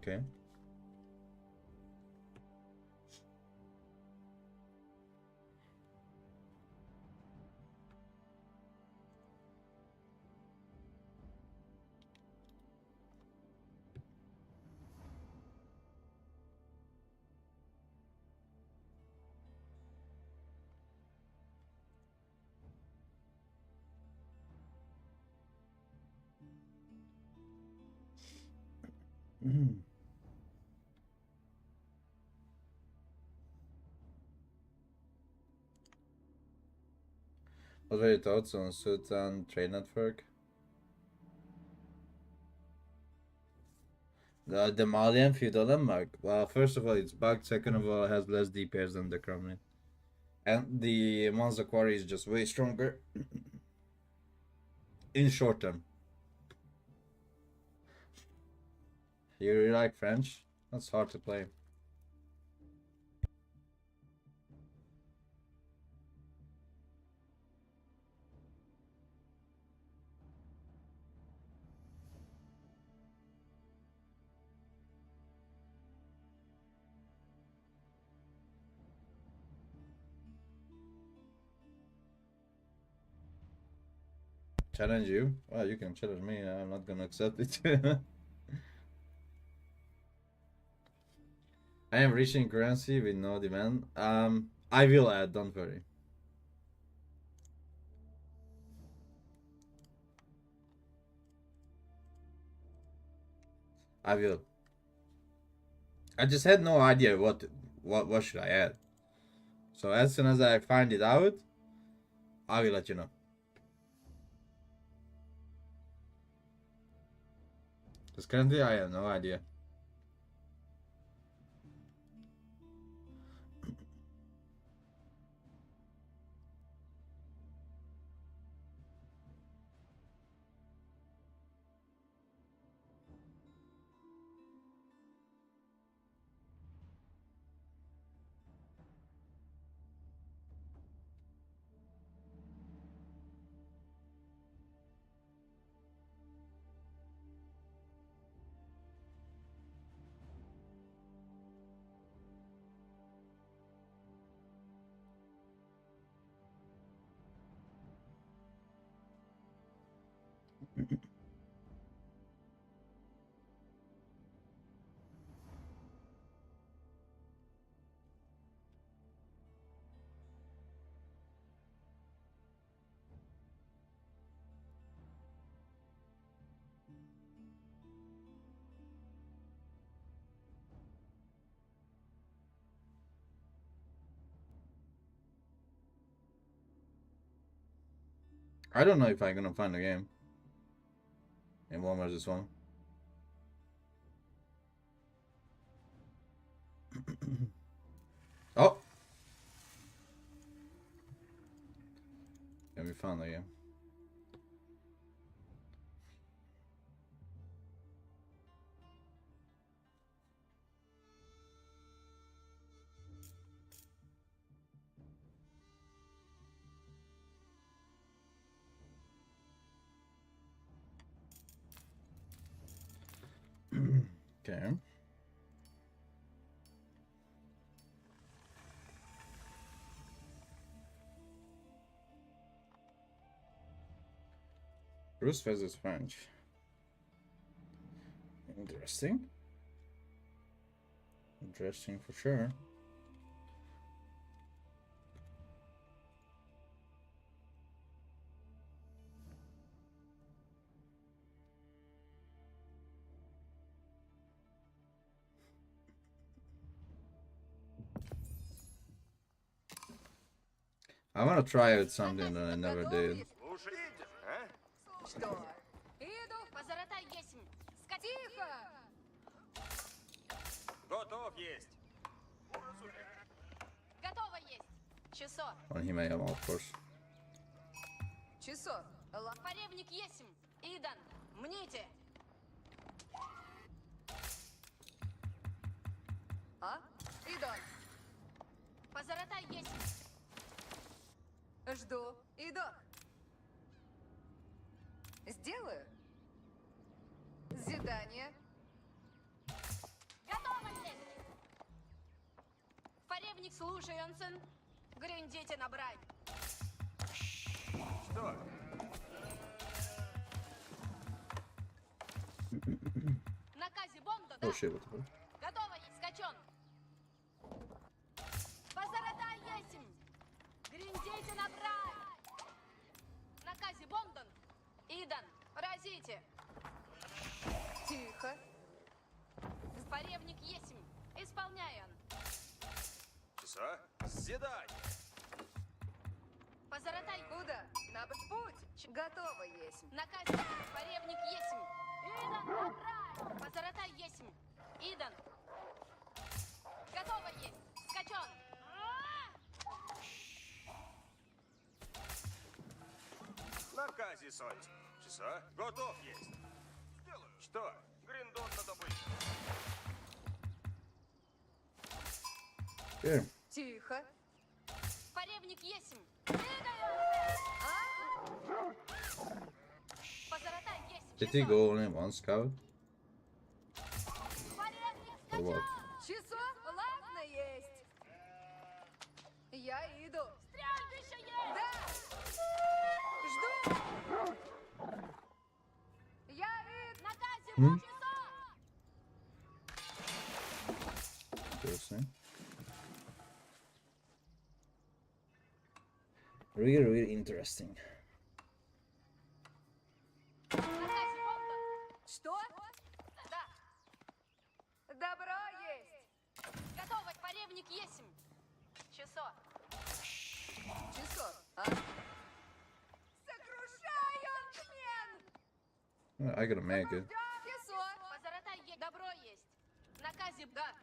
Okay. What were your thoughts on Sultan trade network? The Malian feudal landmark. Well, first of all, it's bugged. Second of all, it has less DPS than the Kremlin. And the Monza Quarry is just way stronger. In short term. You really like French? That's hard to play. Challenge you? Well, you can challenge me. I'm not gonna accept it. I am reaching currency with no demand. I will add. Don't worry. I will. I just had no idea what should I add. So as soon as I find it out, I will let you know. Because currently I have no idea. I don't know if I'm gonna find the game in 1 vs 1. Oh! Yeah, we found the game. Okay. Rus versus French. Interesting. Interesting for sure. I want to try out something that I never did. Что? Иду, позаратай есмь. Тихо! Готов есть. Готово есть. Часо. On him I am, of course. Часо. Поревник есмь. Идан. Мните. А? Идан. Позаратай есмь. Жду. Иду. Сделаю. Задание. Готово есть. Поревник слушаемся. Грендите набрать. Что? Наказе бомба, да? Oh shit, what the fuck? Готово есть, скачен. Позаратай есмь. Грендите набрать. Наказе бомдан. Идан, разите. Тихо. Поревник есмь. Исполняен. Часа? Седай! Позаратай. Куда? На путь. Готово есть. Наказе. Поревник есмь. Идан, направь. Позаратай есмь. Идан. Готово есть. Скачен. Наказе соть. Часа? Готов есть. Сделаю. Что? Гриндон на добычу. Here. Тихо. Поревник есмь. Позаратай есмь. Did he go only one scout? Поревник Or what? скачен. Часов? Ладно, есть. Я иду. Стрельбище есть. Да! Жду! Я иду! Наказе Hmm? часов. Interesting. Really interesting. Наказе Бонтон. Что? Да. Добро есть. Готово. Поревник есмь. Часо. Часов, а? Сокрушаю отмен! I gotta make it. Часов. Позаратай есть. Добро есть. Наказе. Да.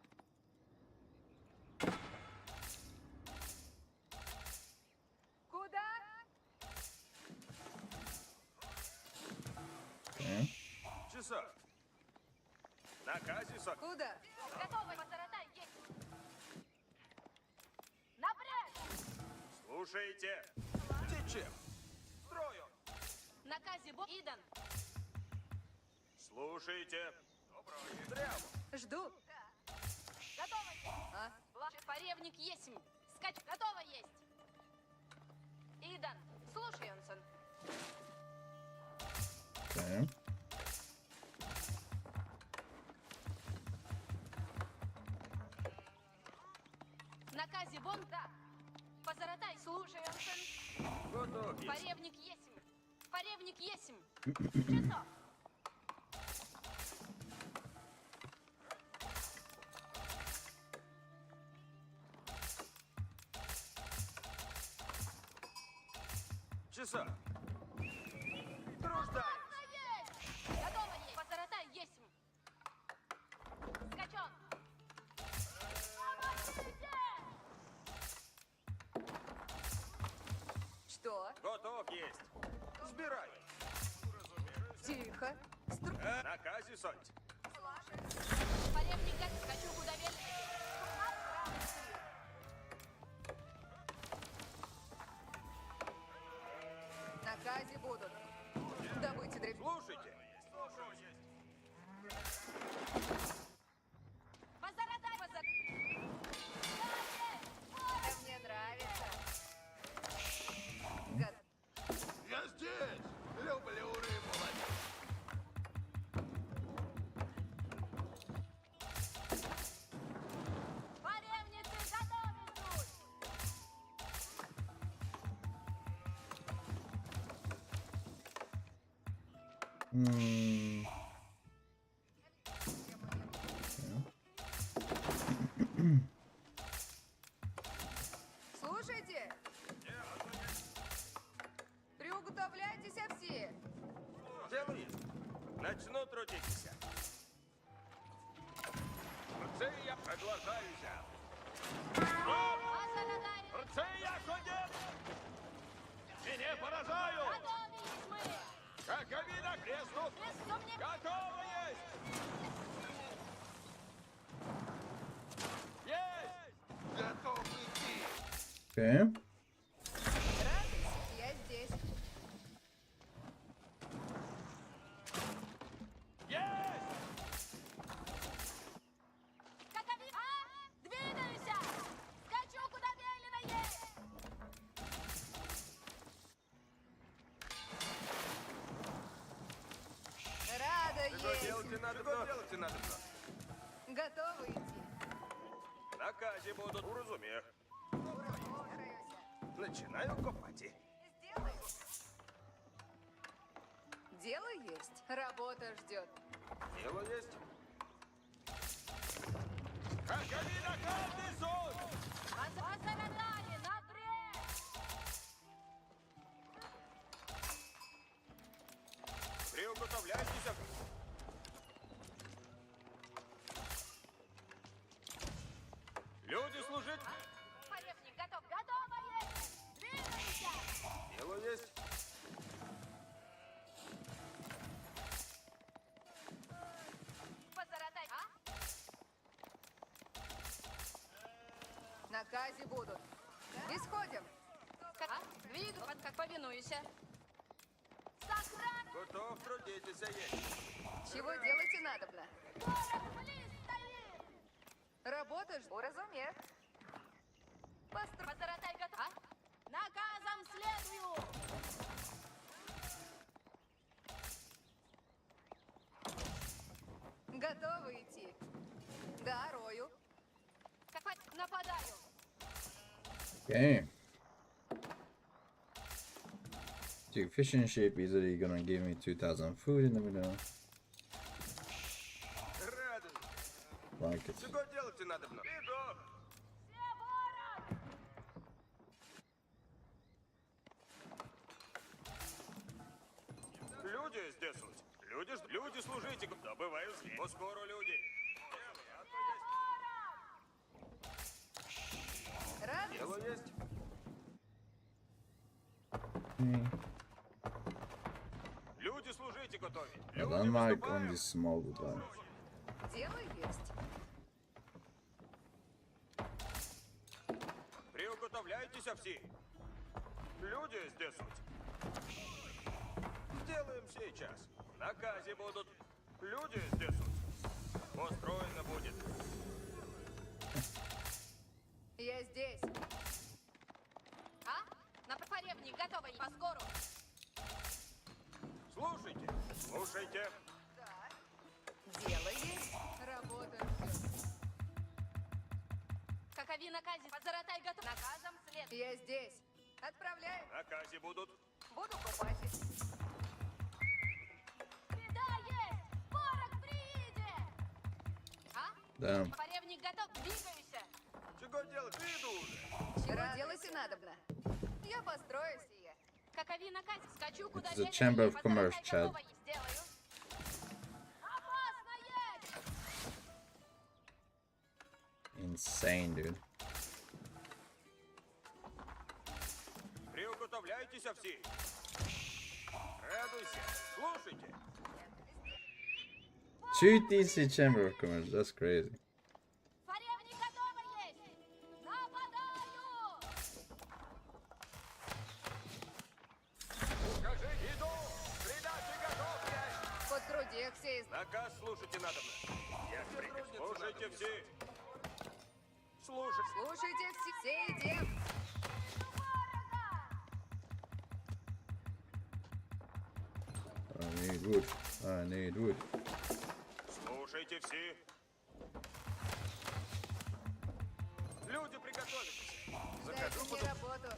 Куда? Okay. Часа? Наказе соть. Куда? Готово. Позаратай есть. Напрячь. Слушайте. Течем. Строю. Наказе Бо. Идан. Слушайте. Добро. Прямо. Жду. Готово есть. А? Поревник есмь. Скач. Готово есть. Идан. Слушай, Йонсон. Okay. Наказе Бон. Да. Позаратай. Слушай, Йонсон. Готов есть. Поревник есмь. Поревник есмь. Часов. Часа? Труждай. Есть. Готово есть. Позаратай есмь. Скачен. Помогите! Что? Готов есть. Сбирай. Тихо. Наказе соть. Поревник есмь. Хочу куда велено. Наказе будут. Добыча древь. Слушайте. Позаратай. Это мне нравится. Го- Я здесь. Люблю рыбу ловить. Поревницы готовить тут. Hmm. Слушайте. Приуготовляйтесь все. Делай. Начну трудиться. Це я приглашаюся. Позаратай. Це я ходив. Меня поражаю. Готовились мы. Как обида креснут. Без сомнений. Готово есть. Есть. Готов идти. Okay. Радуйся, я здесь. Есть. Как двигайся. Скачу куда велено есть. Рада Что есть. делать надо? Что делать надо? Готовы идти. Наказе будут. Уразумех. Слушаюсь. Начинаю копать. Сделаю. Дело есть. Работа ждет. Дело есть. Какови на каждый зон! Позаратай, напрямик! Приуготовляйтесь. Люди служить. Поребник готов. Готово есть! Двигаемся! Дело есть. Позаратай, а? На казе будут. Исходим. Как повинуйся. Сохран! Готов, трудитесь, есть. Чего делать и надобно? Город близ стоит! Работаешь? Уразумеет. Позаратай, готов. А? Наказом следую! Готовы идти? Да, рою. Нападаю! Okay. Dude, fishing ship easily gonna give me 2,000 food in the middle. Радуюсь. Like it. Чего делать и надо? Иду. Все ворон! Люди здесь. Люди служите. Добываю зле. Поскоро люди. Радость? Дело есть. Люди служите готовы. I don't like on this small one. Дело есть. Приуготовляйтесь все. Люди здесь. Сделаем сейчас. В наказе будут. Люди здесь. Построено будет. Я здесь. А? На поребник готово. Поскору! Слушайте. Слушайте. Дело есть. Работаем. Какови наказе? Позаратай, готов. Наказом след. Я здесь. Отправляем. В наказе будут. Буду купать. Беда есть! Порох приедет! А? Да. Поребник готов. Двигайся! Чего делать? Иду уже. Чего делать и надобно? Я построю сие. Какови наказе? Скачу куда It's a ветер chamber веет. of commerce, Позаратай, Chad. готово и сделаю. Опасно есть! Insane, dude. Приуготовляйтесь все. Радуйся. Слушайте. 2 DC Chamber of Commerce, that's crazy. Поребник готово есть! Нападаю! Скажи, иду. Придачи готов. Потрудихся и... Наказ слушайте надо. Я слушайте все. Слушайте. Слушайте все идем. I need wood. I need wood. Слушайте все. Люди приготовились. Захожу Дайте мне буду. работу.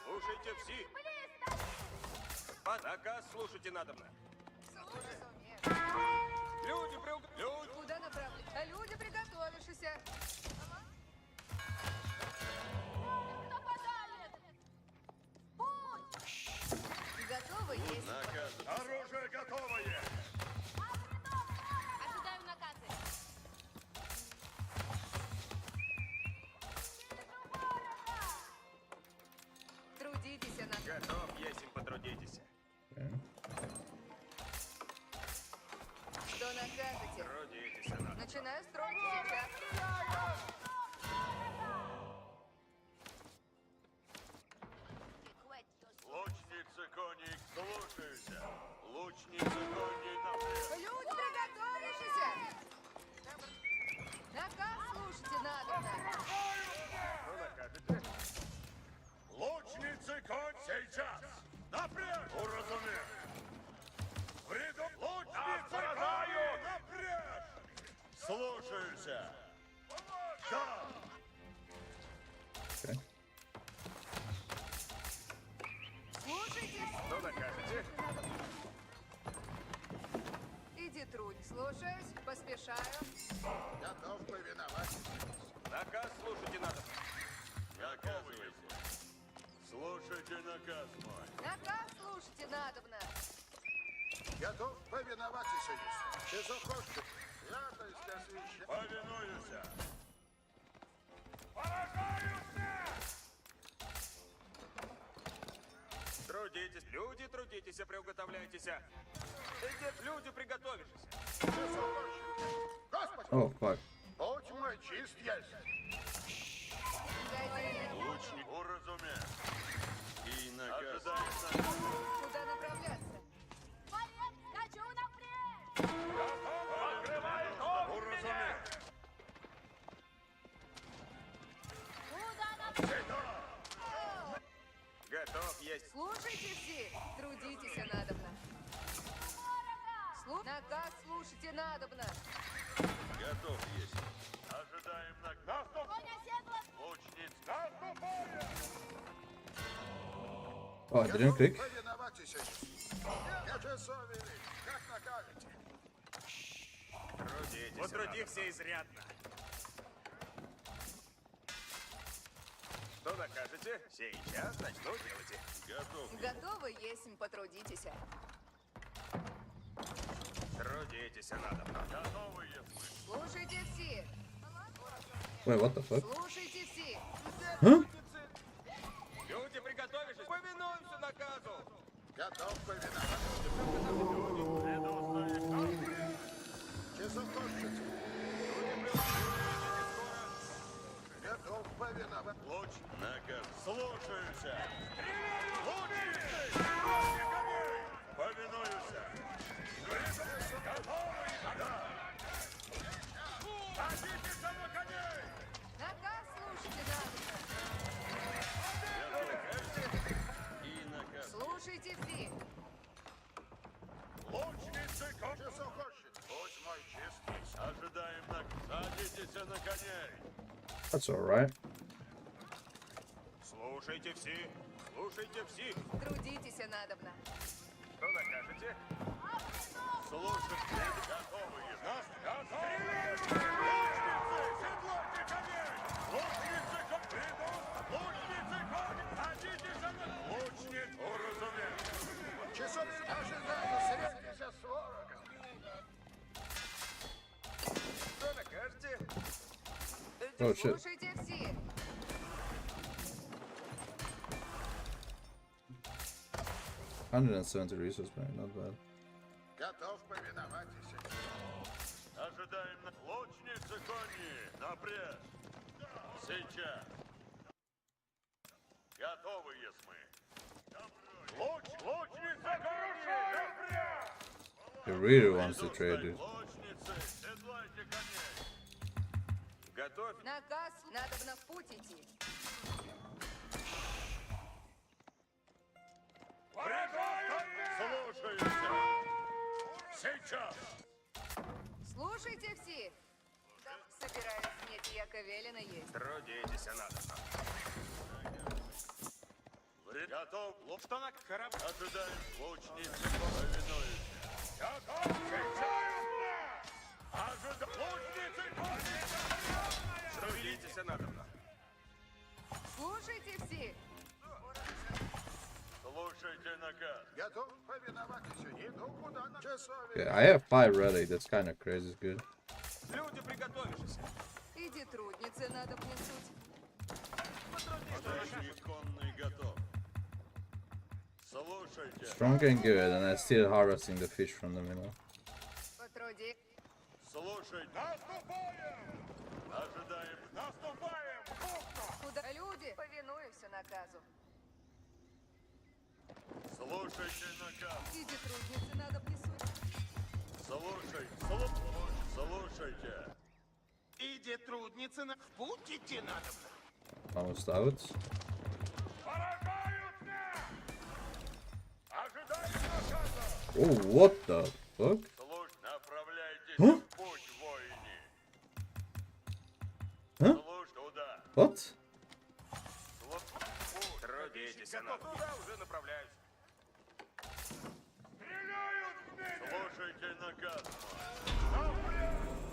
Слушайте все. Наказ слушайте надо. Уразумеет. Люди Люди. Куда направлен? А люди приготовившиеся. Нападает! Путь! Готовы есть. Наказ. Оружие готовое. Ожидаю наказы. Трудитесь на... Готов, есть им потрудитесь. Okay. Что накажете? Трудитесь надо. Начинаю строить сейчас. Лучницы коней слушаются. Лучницы коней на Люди приготовившиеся. Наказ слушайте надо. Что накажете? Лучницы конь сейчас! Напряг! Уразумел! Приду! Лучницы конь! Напряг! Слушаюся! Да! Okay. Слушайте. Что накажете? Иди труд. Слушаюсь. Поспешите. поспешаю. Готов повиноваться. Наказ слушайте надо. Наказывайте. Слушайте наказ мой. Наказ слушайте надобно. Готов повиноваться, сеньор. Ты захочешь. Святость освящена. Повинуюся. Трудитесь, люди, трудитесь, приуготовляйтесь. Иди, люди, приготовишься. Ты захочешь. Господи, Oh, fuck. путь мой чист есть. Лучник уразуме. И наказание. Куда направляться? Вперед, скачу напрямик! Уразуме. Куда напрямик? Готов есть. Слушайте все, трудитесь надобно. Наказ слушайте надобно. Готов есть. Ожидаем наказ. Конь оседла! Лучниц. Наступаем. Oh, I didn't click. Повиноваться, сеньор. Я часов вели. Как накажете? Трудитесь. Потрудимся изрядно. Что накажете? Сейчас начну делать. Готов. Готовы есть, потрудитесь. Трудитесь надо. Готовы есть мы. Слушайте все. Wait, what the fuck? Слушайте все. Huh? Люди, приготовившись, повинуемся наказу. Готов повиноваться. Часов хочется. Готов повиноваться. Луч. Наказ. Слушаюся. Лучницы. Повинуюся. Готовы. Садитесь на коней. Наказ слушайте надобно. И наказ. Слушайте все. Лучницы, часов хочет. Путь мой чист. Ожидаем садитесь на коней. That's alright. Слушайте все. Слушайте все. Трудитесь надобно. Что накажете? Слушайте. Готовы. Нас готовы. Лучницы, седлайте коней. Лучницы, придут. Лучницы, ходят. Садитесь на лучниц. Уразумел. Часов ожидаю. Средитесь с ворогом. Что накажете? Oh shit. Слушайте все. 170 resource bank, not bad. Готов повиноваться. Ожидаем лучницы кони. Напряг. Сейчас. Готовы есть мы. Лучницы кони. Напряг. He really wants to trade, dude. Лучницы, седлайте коней. Готовь. Наказ надобно в путь идти. Слушаюся. Сейчас. Слушайте все. Собираюсь снять, яко велено есть. Трудитесь надо. Готов. Что на корабль? Ожидаем. Лучницы повинуются. Готов. Ожидаем. Лучницы повинуются. Трудитесь надо. Слушайте все. Слушайте наказ. Готов повиноваться. Иду куда на часове. Okay, I have 5 relic, that's kind of crazy, it's good. Люди, приготовившись. Иди трудницы надо внесуть. Конный готов. Слушайте. Strong and good, and I'm still harvesting the fish from them, you know. Потруди. Слушайте. Наступаем. Ожидаем. Наступаем. Куда люди? Повинуемся наказу. Слушайте наказ. Иди трудницы надо внесуть. Слушайте. Слушайте. Иди, трудницы, в путь идти надо. Almost out. Oh, what the fuck? Направляйтесь Huh? в путь, воине. Huh? Слушай туда. What? Трудитесь надо. Туда уже направляюсь. Слушайте наказ мой.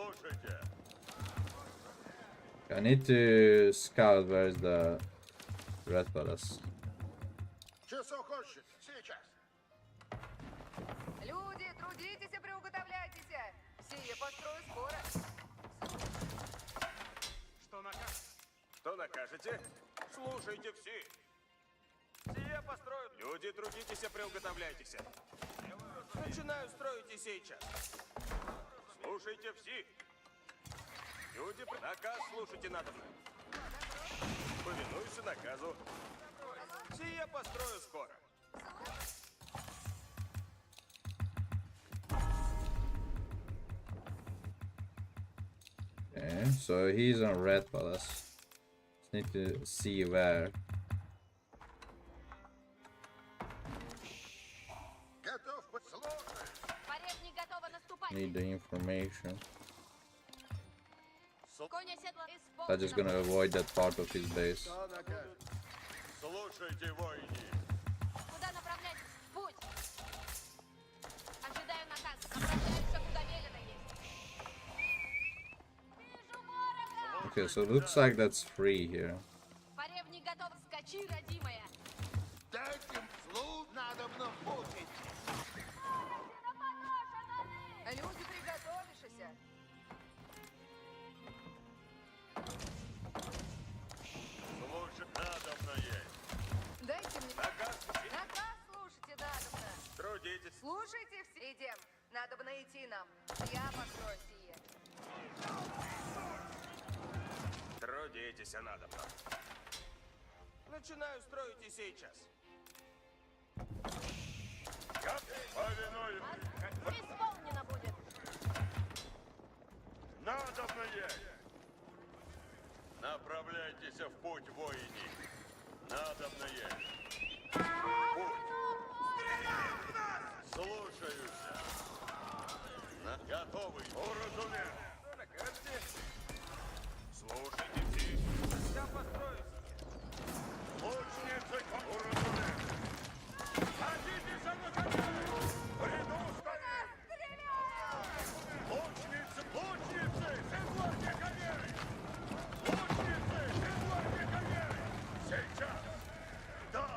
Слушайте. I need to scout where's the red palace. Часов хочет. Сейчас. Люди, трудитесь и приуготовляйтесь. Сие построю скоро. Что накажете? Слушайте все. Сие построю. Люди, трудитесь и приуготовляйтесь. Начинаю строить и сейчас. Слушайте все. Люди, наказ слушайте надо. Повинуйся наказу. Сие построю скоро. Okay, so he's on red palace. Just need to see where. Готов послушать. Поребник готова наступать. Need the information. Конь оседлан. I'm just gonna avoid that part of his base. Что накажет? Слушайте, воини. Куда направляйтесь? В путь. Ожидаю наказ. Направляемся, куда велено есть. Вижу ворога! Okay, so it looks like that's free here. Поребник готов. Скачи, родимая. Дайте им слуг надо в путь. Люди, приготовишься. Слушать надо есть. Дайте мне Наказ. наказ, слушайте, надобно. Трудитесь. Слушайте все. Идем. Надо найти нам. Я построю сие. Трудитесь, надо. Начинаю строить и сейчас. Повинуюсь. Исполнено будет. Надо есть. Направляйтесь в путь, воини. Надо есть. Путь. Слушаюсь. Готовый. Уразумел. Что накажете? Слушайте все. Я построюсь. Лучницы, уразумел. Садитесь на коней. Приду стоять. Лучницы, седлайте коней. Лучницы, седлайте коней. Сейчас. Да.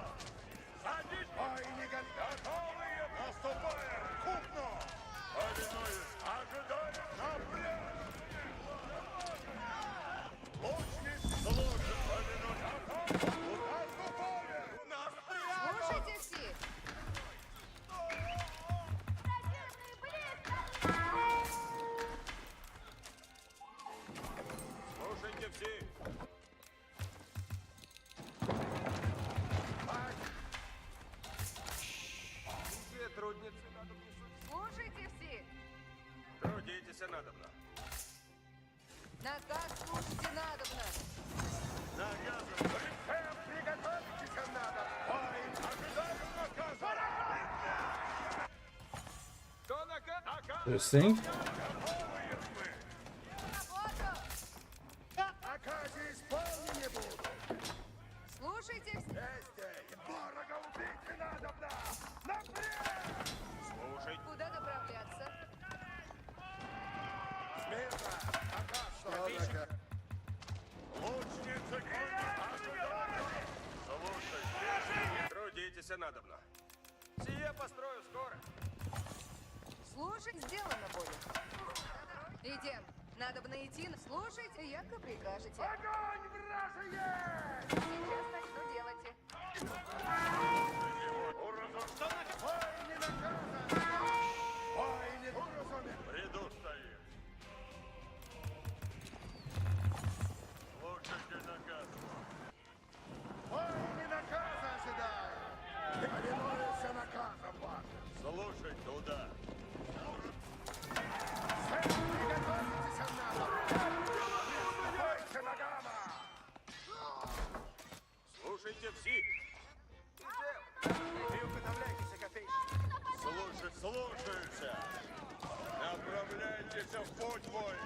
Садитесь. Воины готовые. Наступаем. Купно. Повинуюсь. Ожидаем. Напрямик. Лучницы, служат. Повинуюсь. Наступаем. Слушайте все. Слушайте все. Все трудницы надо внесут. Слушайте все. Трудитесь, надо. Наказ слушайте, надобно. Наказом. Приготовьтесь, надо. Воин, ожидаем наказа. Кто наказ? Interesting. Готовые мы. Работу. Наказе исполнены будут. Слушайте все. Вместе. Ворога убить не надо. Напрямик. Слушайте. Куда направляться? Смирно. Наказ, что наказ. Лучница, слушай. Трудитесь, надо. Сие построю скоро. Слушай, сделано будет. Идем. Надобно идти. Слушайте, яко прикажете. Огонь вражие! Сейчас начну делать. Воины наказаны! Воины уразумели! Приду стоит. Слушайте наказ. Воины наказа ожидают! Повинуются наказом вашим. Слушай туда. Приготовьтесь, надо! Стойте ногама! Слушайте все. Приготовляйтесь, копейщик. Слушаюся. Направляйтесь в путь мой.